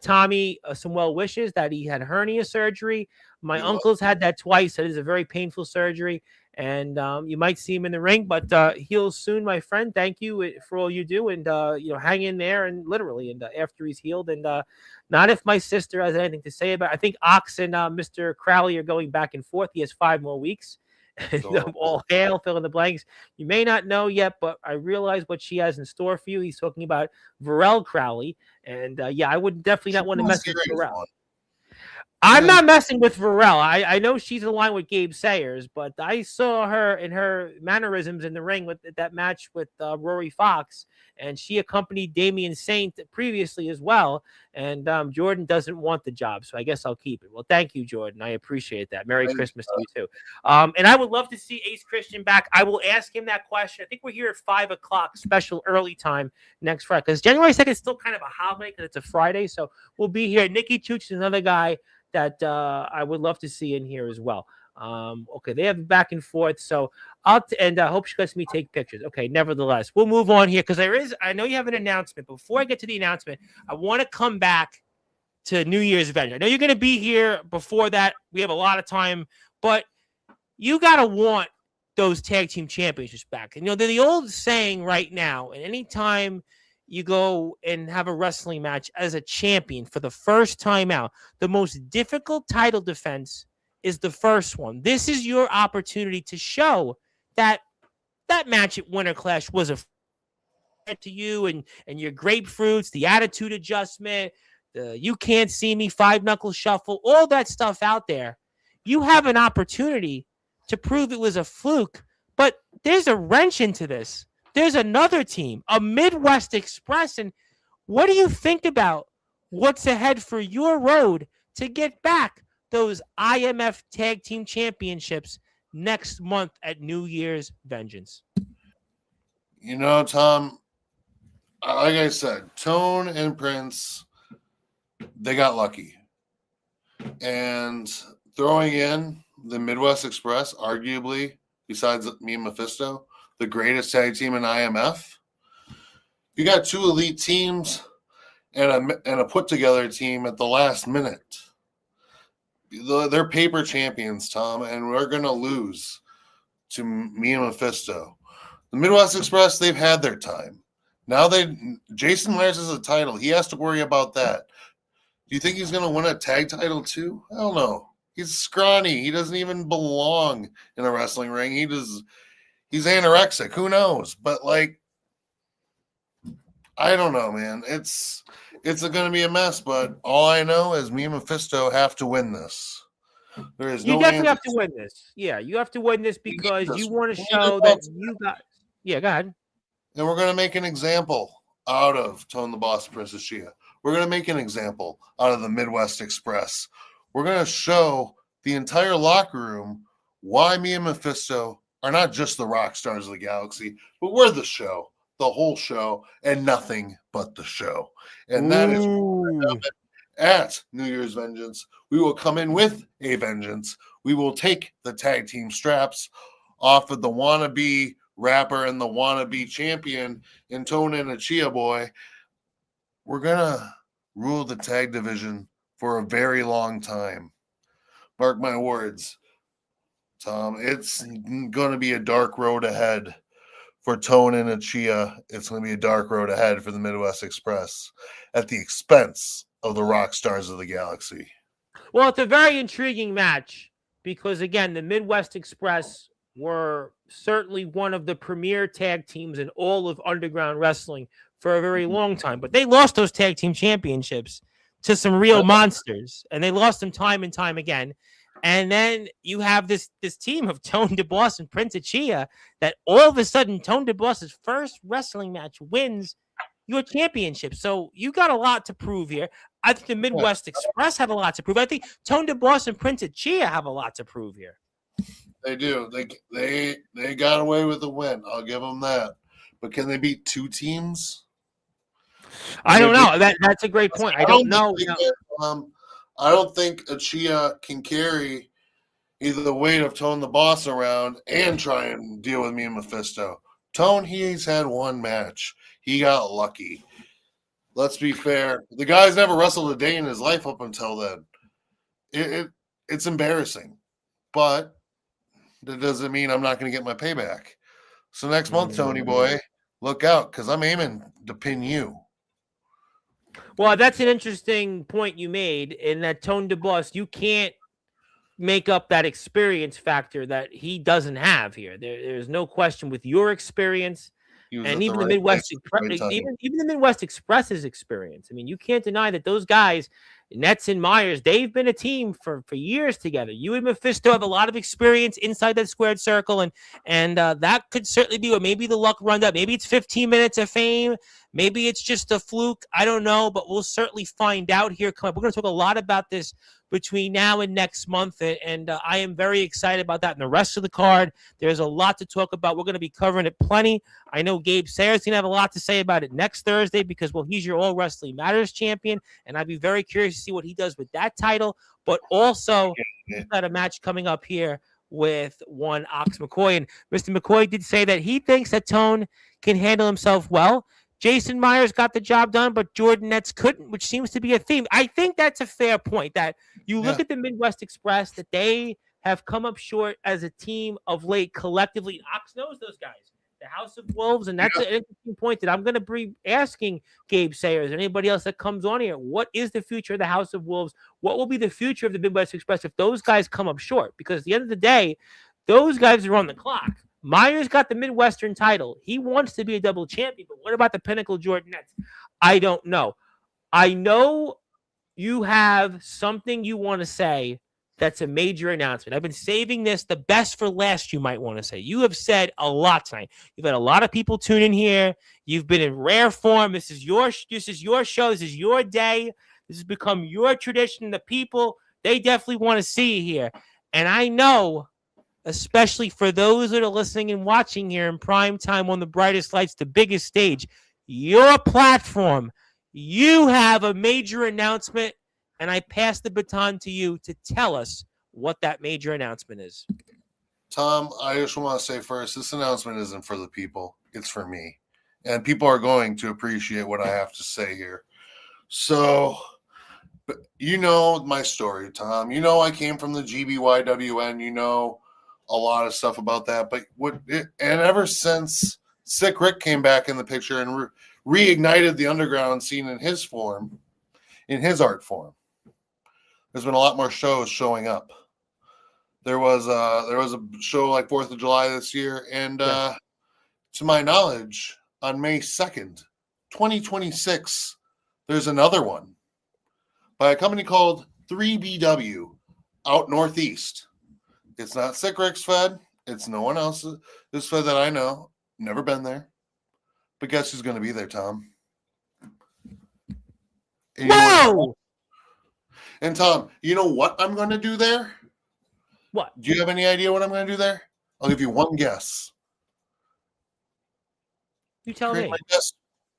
Tommy some well wishes that he had hernia surgery. My uncle's had that twice. It is a very painful surgery. And you might see him in the ring, but he'll soon, my friend. Thank you for all you do, and hang in there, and literally, and after he's healed, and not if my sister has anything to say about it. I think Ox and Mr. Crowley are going back and forth. He has 5 more weeks. And, all hail, fill in the blanks. You may not know yet, but I realize what she has in store for you. He's talking about Varel Crowley, and I would definitely not want to mess with Varel. I'm not messing with Varel. I know she's aligned with Gabe Sayers, but I saw her in her mannerisms in the ring with that match with Rory Fox, and she accompanied Damian Saint previously as well. And Jordan doesn't want the job, so I guess I'll keep it. Well, thank you, Jordan. I appreciate that. Merry Christmas to you too. And I would love to see Ace Christian back. I will ask him that question. I think we're here at 5:00 special early time next Friday, because January 2nd is still kind of a holiday because it's a Friday, so we'll be here. Nikki Chooch is another guy that I would love to see in here as well. Okay, they have back and forth, so I hope she lets me take pictures. Okay, nevertheless, we'll move on here because I know you have an announcement. Before I get to the announcement, I want to come back to New Year's event. I know you're going to be here before that. We have a lot of time, but you got to want those tag team championships back. And, they're the old saying right now, and anytime you go and have a wrestling match as a champion for the first time out, the most difficult title defense is the first one. This is your opportunity to show that match at Winter Clash was a to you and your grapefruits, the attitude adjustment, the you can't see me 5-knuckle shuffle, all that stuff out there. You have an opportunity to prove it was a fluke, but there's a wrench into this. There's another team, a Midwest Express. And what do you think about what's ahead for your road to get back those IMF Tag Team Championships next month at New Year's Vengeance? Tom, like I said, Tone and Prince, they got lucky. And throwing in the Midwest Express, arguably, besides me and Mephisto, the greatest tag team in IMF. You got 2 elite teams and a put-together team at the last minute. They're paper champions, Tom, and we're going to lose to me and Mephisto. The Midwest Express, they've had their time. Now Jason Myers has a title. He has to worry about that. Do you think he's going to win a tag title too? Hell no. He's scrawny. He doesn't even belong in a wrestling ring. He's anorexic. Who knows? But I don't know, man. It's going to be a mess. But all I know is me and Mephisto have to win this. There is you definitely have to win this. Yeah, you have to win this because you want to show that you got. Yeah, go ahead. And we're going to make an example out of Tone the Boss Princess Chia. We're going to make an example out of the Midwest Express. We're going to show the entire locker room why me and Mephisto are not just the rock stars of the galaxy, but we're the show, the whole show, and nothing but the show. And that is at New Year's Vengeance. We will come in with a vengeance. We will take the tag team straps off of the wannabe rapper and the wannabe champion in Tone and a Chia Boy. We're going to rule the tag division for a very long time. Mark my words. Tom. It's going to be a dark road ahead for Tone and Achia. It's going to be a dark road ahead for the Midwest Express at the expense of the Rockstars of the Galaxy. Well, it's a very intriguing match because, again, the Midwest Express were certainly one of the premier tag teams in all of underground wrestling for a very long time. But they lost those tag team championships to some real monsters, and they lost them time and time again. And then you have this team of Tone DeBoss and Prince Achia that all of a sudden Tone DeBoss's first wrestling match wins your championship. So you got a lot to prove here. I think the Midwest Express have a lot to prove. I think Tone DeBoss and Prince Achia have a lot to prove here. They do. They got away with a win. I'll give them that. But can they beat two teams? I don't know. That's a great point. I don't know. I don't think Achia can carry either the weight of Tone the Boss around and try and deal with me and Mephisto. Tone, he's had one match. He got lucky. Let's be fair. The guy's never wrestled a day in his life up until then. It's embarrassing. But that doesn't mean I'm not going to get my payback. So next month, Tony boy, look out, because I'm aiming to pin you. Well, that's an interesting point you made in that Tone DeBoss. You can't make up that experience factor that he doesn't have here. There's no question with your experience and even the Midwest even the Midwest Express's experience. I mean, you can't deny that those guys, Nets and Myers, they've been a team for years together. You and Mephisto have a lot of experience inside that squared circle, and that could certainly be what maybe the luck runs out. Maybe it's 15 minutes of fame. Maybe it's just a fluke. I don't know, but we'll certainly find out here. We're going to talk a lot about this between now and next month, and I am very excited about that. And the rest of the card, there's a lot to talk about. We're going to be covering it plenty. I know Gabe Sayers going to have a lot to say about it next Thursday because, well, he's your All Wrestling Matters champion, and I'd be very curious to see what he does with that title. But also, he's got a match coming up here with one Ox McCoy. And Mr. McCoy did say that he thinks that Tone can handle himself well. Jason Myers got the job done, but Jordan Nets couldn't, which seems to be a theme. I think that's a fair point, that you look at the Midwest Express, that they have come up short as a team of late collectively. Ox knows those guys, the House of Wolves, and that's an interesting point that I'm going to be asking Gabe Sayers and anybody else that comes on here. What is the future of the House of Wolves? What will be the future of the Midwest Express if those guys come up short? Because at the end of the day, those guys are on the clock. Myers got the Midwestern title. He wants to be a double champion, but what about the Pinnacle Jordan Nets? I don't know. I know you have something you want to say that's a major announcement. I've been saving this the best for last, you might want to say. You have said a lot tonight. You've had a lot of people tune in here. You've been in rare form. This is your show. This is your day. This has become your tradition. The people, they definitely want to see you here. And I know, especially for those that are listening and watching here in prime time on the brightest lights, the biggest stage, your platform, you have a major announcement, and I pass the baton to you to tell us what that major announcement is. Tom, I just want to say first, this announcement isn't for the people. It's for me. And people are going to appreciate what I have to say here. So, you know my story, Tom. You know I came from the GBYWN. You know a lot of stuff about that, but and ever since Sick Rick came back in the picture and reignited the underground scene in his form, in his art form, there's been a lot more shows showing up. There was a show like 4th of July this year, and to my knowledge, on May 2nd, 2026, there's another one by a company called 3BW out Northeast. It's not Sick Rick's Fed. It's no one else's. This Fed that I know. Never been there. But guess who's going to be there, Tom? Whoa! And Tom, you know what I'm going to do there? What? Do you have any idea what I'm going to do there? I'll give you one guess. You tell me.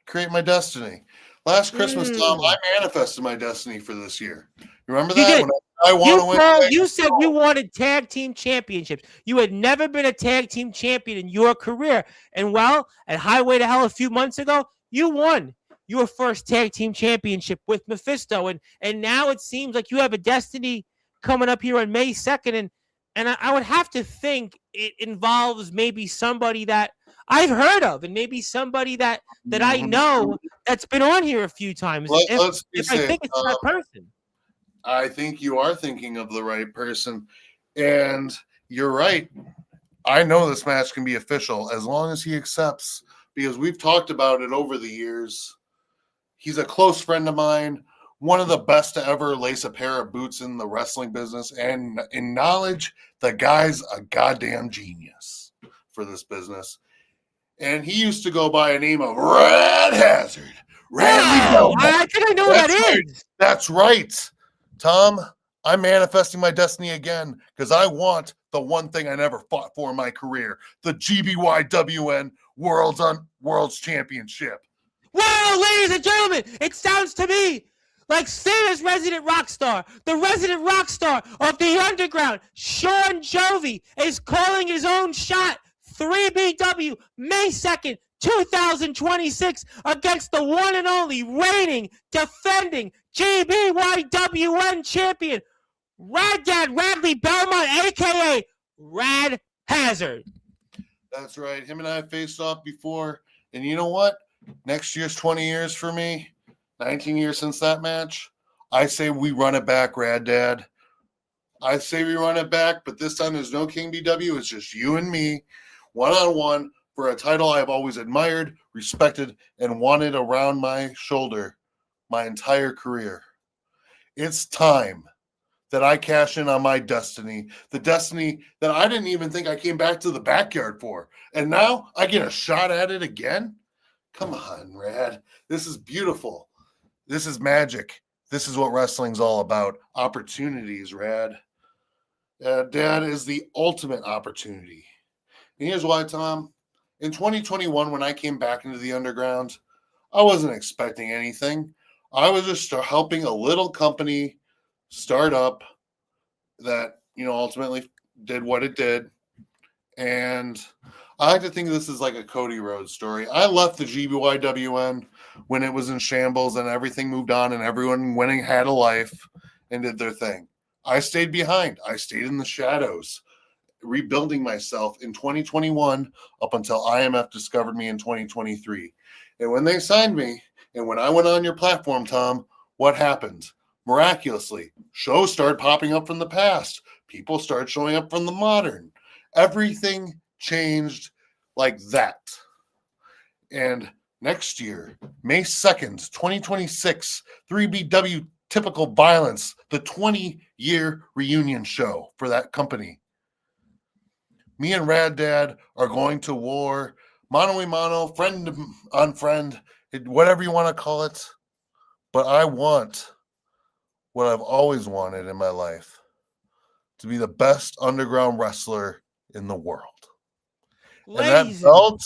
Create my destiny. Last Christmas, Tom, I manifested my destiny for this year. Remember that? You did. I want to win. You said you wanted tag team championships. You had never been a tag team champion in your career. And well, at Highway to Hell a few months ago, you won your first tag team championship with Mephisto. And now it seems like you have a destiny coming up here on May 2nd. And And I would have to think it involves maybe somebody that I've heard of, and maybe somebody that I know that's been on here a few times. Let's If face I it, think it's that person. I think you are thinking of the right person. And you're right. I know this match can be official as long as he accepts, because we've talked about it over the years. He's a close friend of mine, one of the best to ever lace a pair of boots in the wrestling business. And in knowledge, the guy's a goddamn genius for this business. And he used to go by a name of Red Hazard. Wow, I think I know what that is. That's right. Tom, I'm manifesting my destiny again because I want the one thing I never fought for in my career, the GBYWN World's Championship. Wow, ladies and gentlemen, it sounds to me like Santa's resident rock star, the resident rock star of the underground, Shawn Jovi, is calling his own shot. 3BW, May 2nd, 2026, against the one and only reigning, defending GBYWN champion, Rad Dad Radley Belmont, a.k.a. Rad Hazard. That's right. Him and I have faced off before. And you know what? Next year's 20 years for me. 19 years since that match. I say we run it back, Rad Dad. I say we run it back, but this time there's no King BW. It's just you and me, one-on-one, for a title I've always admired, respected, and wanted around my shoulder my entire career. It's time that I cash in on my destiny, the destiny that I didn't even think I came back to the backyard for. And now I get a shot at it again? Come on, Rad. This is beautiful. This is magic. This is what wrestling's all about. Opportunities, Rad. Dad is the ultimate opportunity. And here's why, Tom. In 2021, when I came back into the underground, I wasn't expecting anything. I was just helping a little company start up that, ultimately did what it did. And I like to think this is like a Cody Rhodes story. I left the GBYWN when it was in shambles and everything moved on and everyone had a life and did their thing. I stayed behind. I stayed in the shadows, rebuilding myself in 2021 up until IMF discovered me in 2023. And when they signed me and when I went on your platform, Tom, what happened? Miraculously, shows started popping up from the past. People started showing up from the modern. Everything changed like that. And next year, May 2nd, 2026, 3BW Typical Violence, the 20-year reunion show for that company. Me and Rad Dad are going to war, mano a mano, friend on friend, whatever you want to call it. But I want what I've always wanted in my life, to be the best underground wrestler in the world. Ladies, and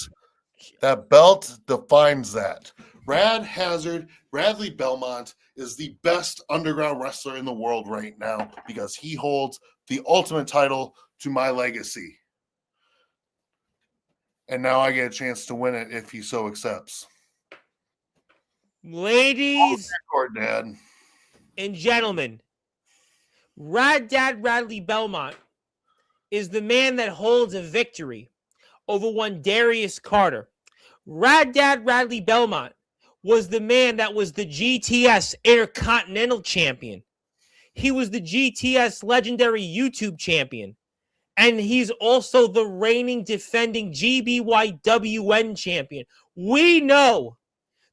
that belt defines that. Rad Hazard, Bradley Belmont, is the best underground wrestler in the world right now because he holds the ultimate title to my legacy. And now I get a chance to win it if he so accepts. ladies Dad. and gentlemen, Rad Dad Radley Belmont is the man that holds a victory over one Darius Carter. Rad Dad Radley Belmont was the man that was the GTS Intercontinental Champion. He was the GTS Legendary YouTube Champion. And he's also the reigning defending GBYWN Champion. We know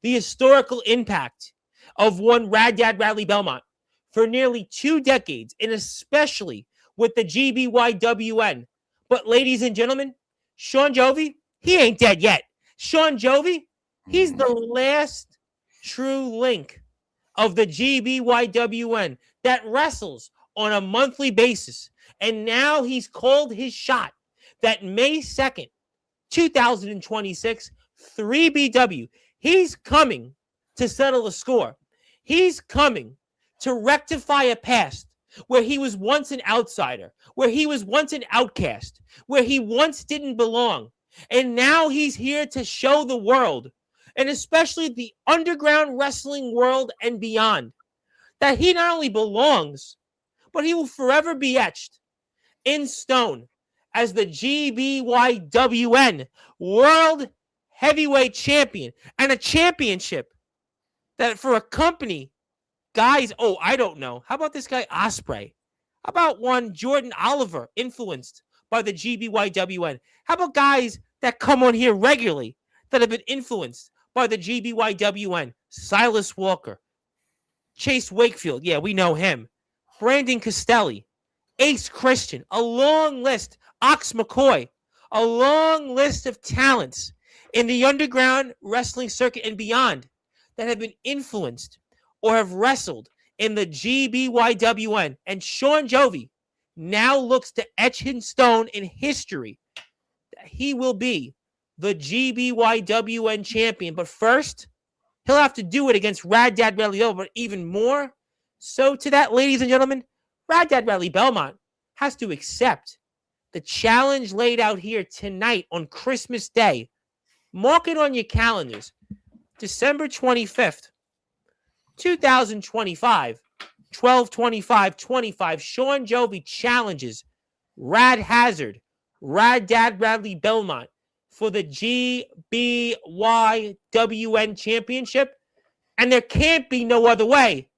the historical impact of one Rad Dad Radley Belmont for nearly 2 decades, and especially with the GBYWN. But ladies and gentlemen, Shawn Jovi, he ain't dead yet. Shawn Jovi, he's the last true link of the GBYWN that wrestles on a monthly basis. And now he's called his shot that May 2nd, 2026, 3BW, he's coming to settle the score. He's coming to rectify a past where he was once an outsider, where he was once an outcast, where he once didn't belong. And now he's here to show the world, and especially the underground wrestling world and beyond, that he not only belongs, but he will forever be etched in stone as the GBYWN World Heavyweight Champion, and a championship that for a company, guys, I don't know. How about this guy Osprey? How about one Jordan Oliver, influenced by the GBYWN? How about guys that come on here regularly that have been influenced by the GBYWN? Silas Walker, Chase Wakefield, yeah, we know him. Brandon Costelli, Ace Christian, a long list. Ox McCoy, a long list of talents in the underground wrestling circuit and beyond that have been influenced or have wrestled in the GBYWN. And Shawn Jovi now looks to etch in stone in history that he will be the GBYWN champion. But first, he'll have to do it against Rad Dad Bradley Belmont. But even more so to that, ladies and gentlemen, Rad Dad Bradley Belmont has to accept the challenge laid out here tonight on Christmas Day. Mark it on your calendars. December 25th, 2025, 12/25/25. Shawn Jovi challenges Rad Hazard, Rad Dad Bradley Belmont for the GBYWN championship. And there can't be no other way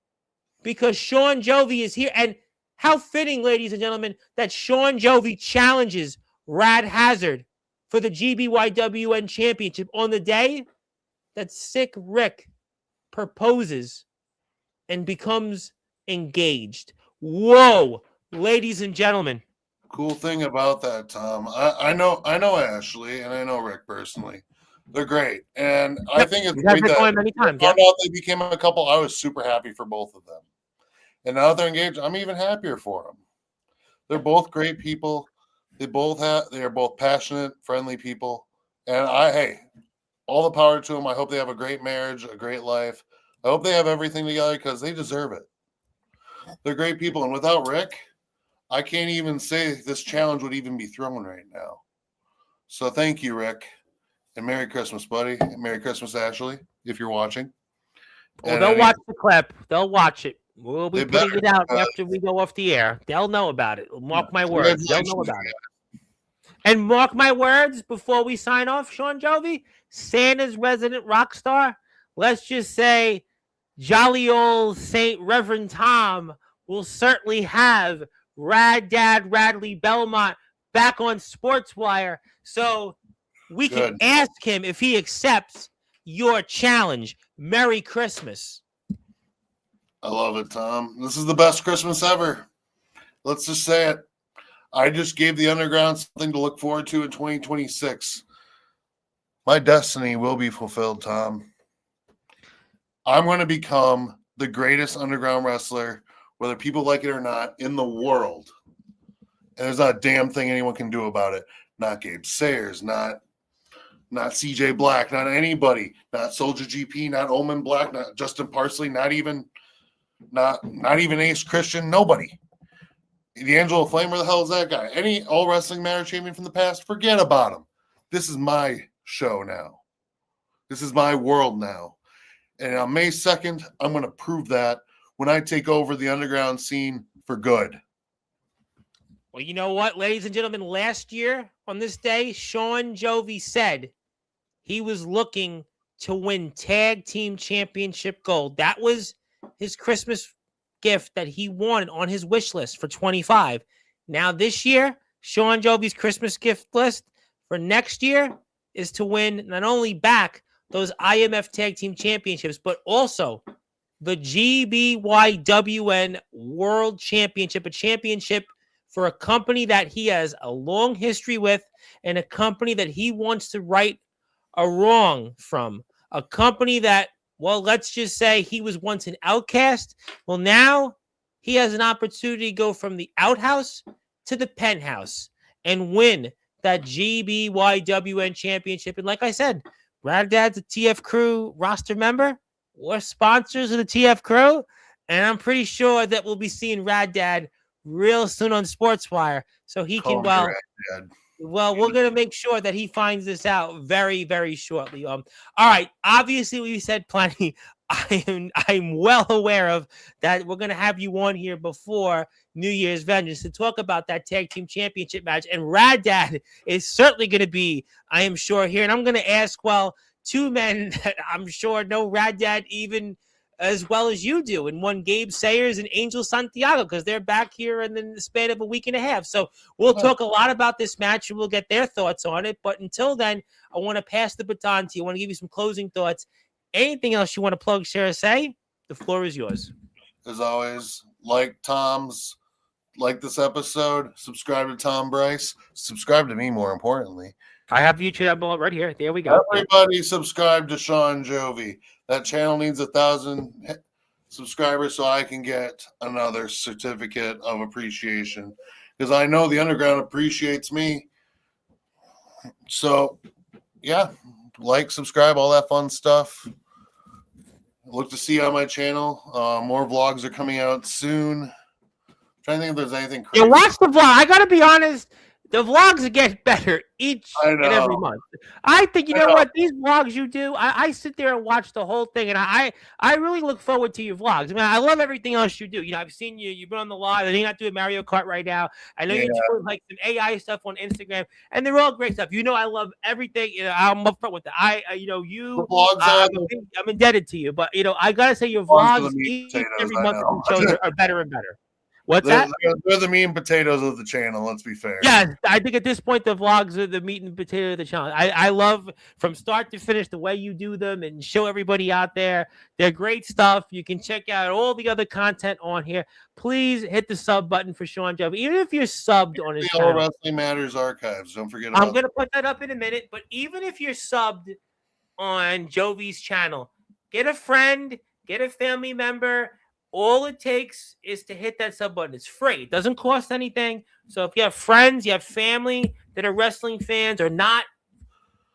because Shawn Jovi is here. And how fitting, ladies and gentlemen, that Shawn Jovi challenges Rad Hazard for the GBYWN championship on the day that Sick Rick proposes and becomes engaged. Whoa, ladies and gentlemen. Cool thing about that, Tom. I know Ashley and I know Rick personally. They're great, and I think it's great that many times. found out they became a couple. I was super happy for both of them, and now that they're engaged, I'm even happier for them. They're both great people. They are both passionate, friendly people, and all the power to them. I hope they have a great marriage, a great life. I hope they have everything together because they deserve it. They're great people, and without Rick, I can't even say this challenge would even be thrown right now. So thank you, Rick. And Merry Christmas, buddy. And Merry Christmas, Ashley, if you're watching. Well, they'll watch the clip. They'll watch it. We'll be putting it out after we go off the air. They'll know about it. Mark my words. They'll know about it. And mark my words before we sign off, Shawn Jovi, Santa's resident rock star, let's just say jolly old St. Reverend Tom will certainly have Rad Dad Radley Belmont back on Sportswire so we can ask him if he accepts your challenge. Merry Christmas. I love it, Tom. This is the best Christmas ever. Let's just say it. I just gave the Underground something to look forward to in 2026. My destiny will be fulfilled, Tom. I'm going to become the greatest underground wrestler, whether people like it or not, in the world. And there's not a damn thing anyone can do about it. Not Gabe Sayers, not CJ Black, not anybody, not Soldier GP, not Omen Black, not Justin Parsley, not even Ace Christian, nobody. D'Angelo Flame, where the hell is that guy? Any All Wrestling Matter champion from the past, forget about him. This is my show now. This is my world now. And on May 2nd, I'm going to prove that when I take over the underground scene for good. Well, you know what, ladies and gentlemen? Last year on this day, Shawn Jovi said he was looking to win tag team championship gold. That was his Christmas gift that he wanted on his wish list for 25. Now this year, Shawn Jovi's Christmas gift list for next year is to win not only back those IMF Tag Team Championships, but also the GBYWN World Championship, a championship for a company that he has a long history with and a company that he wants to right a wrong from. A company that, well, let's just say he was once an outcast. Well, now he has an opportunity to go from the outhouse to the penthouse and win that GBYWN championship. And like I said, Rad Dad's a TF Crew roster member. We're sponsors of the TF Crew. And I'm pretty sure that we'll be seeing Rad Dad real soon on Sportswire. So he can, we're going to make sure that he finds this out very, very shortly. All right. Obviously, we said plenty I'm well aware of that. We're gonna have you on here before New Year's Vengeance to talk about that tag team championship match. And Rad Dad is certainly gonna be, I am sure, here. And I'm gonna ask, well, two men that I'm sure know Rad Dad even as well as you do, and one Gabe Sayers and Angel Santiago, because they're back here in the span of a week and a half. So we'll talk a lot about this match and we'll get their thoughts on it. But until then, I want to pass the baton to you. I want to give you some closing thoughts. Anything else you want to plug, share, or say? The floor is yours. As always, like this episode, subscribe to Tom Bryce, subscribe to me more importantly. I have YouTube right here. There we go. Everybody subscribe to Shawn Jovi. That channel needs 1,000 subscribers so I can get another certificate of appreciation. Because I know the underground appreciates me. So, yeah, like, subscribe, all that fun stuff. Look to see on my channel. More vlogs are coming out soon. I'm trying to think if there's anything crazy. Yeah, watch the vlog. I got to be honest. The vlogs get better each and every month. I think, you know what, these vlogs you do, I sit there and watch the whole thing, and I really look forward to your vlogs. I mean, I love everything else you do. You know, I've seen you've been on the live, and you're not doing Mario Kart right now. I know you're doing like some AI stuff on Instagram, and they're all great stuff. You know, I love everything. You know, I'm upfront with that. I'm indebted to you, but you know, I gotta say your vlogs each and every month are better and better. What's that? They're the meat and potatoes of the channel, let's be fair. Yeah, I think at this point, the vlogs are the meat and potato of the channel. I love from start to finish the way you do them and show everybody out there. They're great stuff. You can check out all the other content on here. Please hit the sub button for Shawn Jovi. Even if you're subbed on his channel. Wrestling Matters archives. Don't forget about I'm going to put that up in a minute. But even if you're subbed on Jovi's channel, get a friend, get a family member. All it takes is to hit that sub button. It's free. It doesn't cost anything. So if you have friends, you have family that are wrestling fans or not,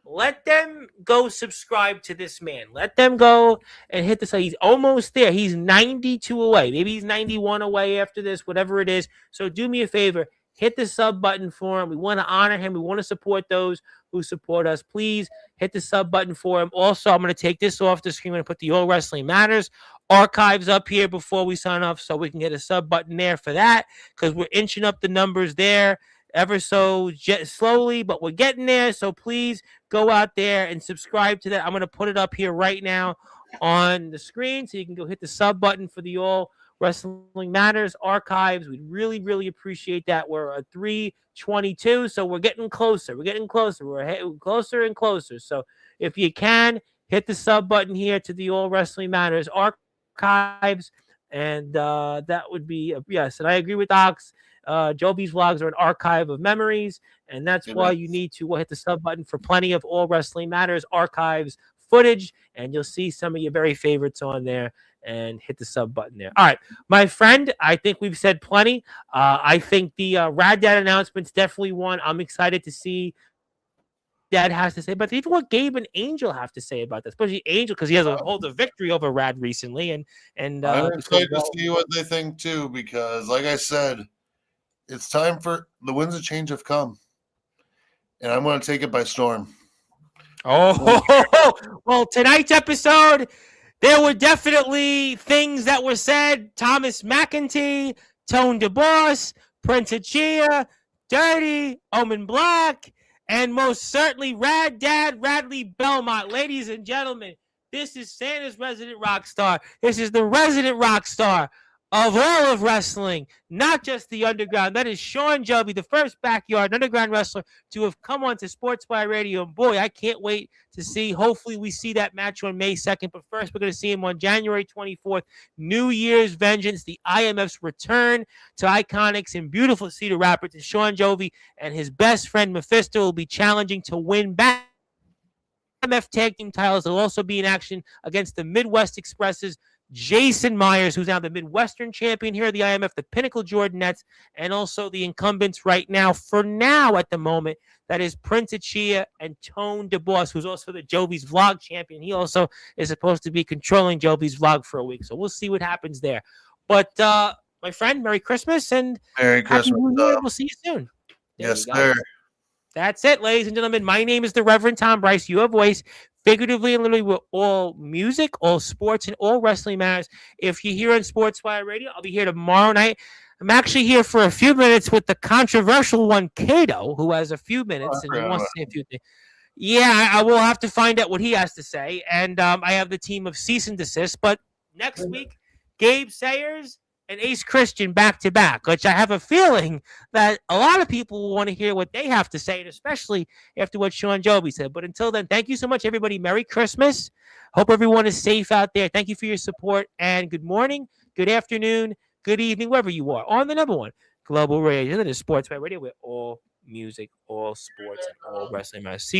let them go subscribe to this man. Let them go and hit this. He's almost there. He's 92 away. Maybe he's 91 away after this, whatever it is. So do me a favor. Hit the sub button for him. We want to honor him. We want to support those who support us. Please hit the sub button for him. Also, I'm going to take this off the screen and put the All Wrestling Matters archives up here before we sign off so we can get a sub button there for that, because we're inching up the numbers there ever so slowly, but we're getting there. So please go out there and subscribe to that. I'm going to put it up here right now on the screen so you can go hit the sub button for the All Wrestling Matters archives. We'd really, really appreciate that. We're at 322, so we're getting closer. We're getting closer. We're closer and closer. So if you can, hit the sub button here to the All Wrestling Matters archives, and that would be yes. And I agree with Ox. Jovi's vlogs are an archive of memories, and that's why you need to hit the sub button for plenty of All Wrestling Matters archives footage, and you'll see some of your very favorites on there. And hit the sub button there. All right, my friend, I think we've said plenty. I think the Rad Dad announcement's definitely one. I'm excited to see Dad has to say, but even what Gabe and Angel have to say about this, especially Angel, because he has a hold of victory over Rad recently. And I'm excited to see what they think too, because like I said, it's time for the winds of change have come, and I'm going to take it by storm. Oh, well, tonight's episode, there were definitely things that were said. Thomas McEntee, Tone DeBoss, Prince Achia, Dirty, Omen Black, and most certainly Rad Dad Radley Belmont. Ladies and gentlemen, this is Santa's resident rock star. This is the resident rock star of all of wrestling, not just the underground. That is Shawn Jovi, the first backyard underground wrestler to have come on to Sportzwire Radio. And boy, I can't wait to see. Hopefully we see that match on May 2nd. But first, we're going to see him on January 24th, New Year's Vengeance, the IMF's return to Iconics in beautiful Cedar Rapids. And Shawn Jovi and his best friend Mephisto will be challenging to win back IMF tag team titles. They'll also be in action against the Midwest Express's Jason Myers, who's now the Midwestern champion here at the IMF, the Pinnacle Jordanettes, and also the incumbents right now, for now at the moment, that is Prince Achia and Tone DeBoss, who's also the Jovi's Vlog champion. He also is supposed to be controlling Jovi's Vlog for a week, so we'll see what happens there. But, my friend, Merry Christmas, and Merry Christmas. We'll see you soon. Yes, sir. That's it, ladies and gentlemen. My name is the Reverend Tom Bryce, your voice, figuratively and literally, we're all music, all sports, and all wrestling matters. If you're here on Sportswire Radio, I'll be here tomorrow night. I'm actually here for a few minutes with the controversial one, Cato, who has a few minutes and he wants to say a few things. Yeah, I will have to find out what he has to say. And I have the team of Cease and Desist. But next week, Gabe Sayers and Ace Christian back to back, which I have a feeling that a lot of people will want to hear what they have to say, and especially after what Shawn Jovi said. But until then, thank you so much, everybody. Merry Christmas. Hope everyone is safe out there. Thank you for your support, and good morning, good afternoon, good evening, wherever you are, on the number one global radio, that is Sports Radio, where all music, all sports, and all wrestling matters. See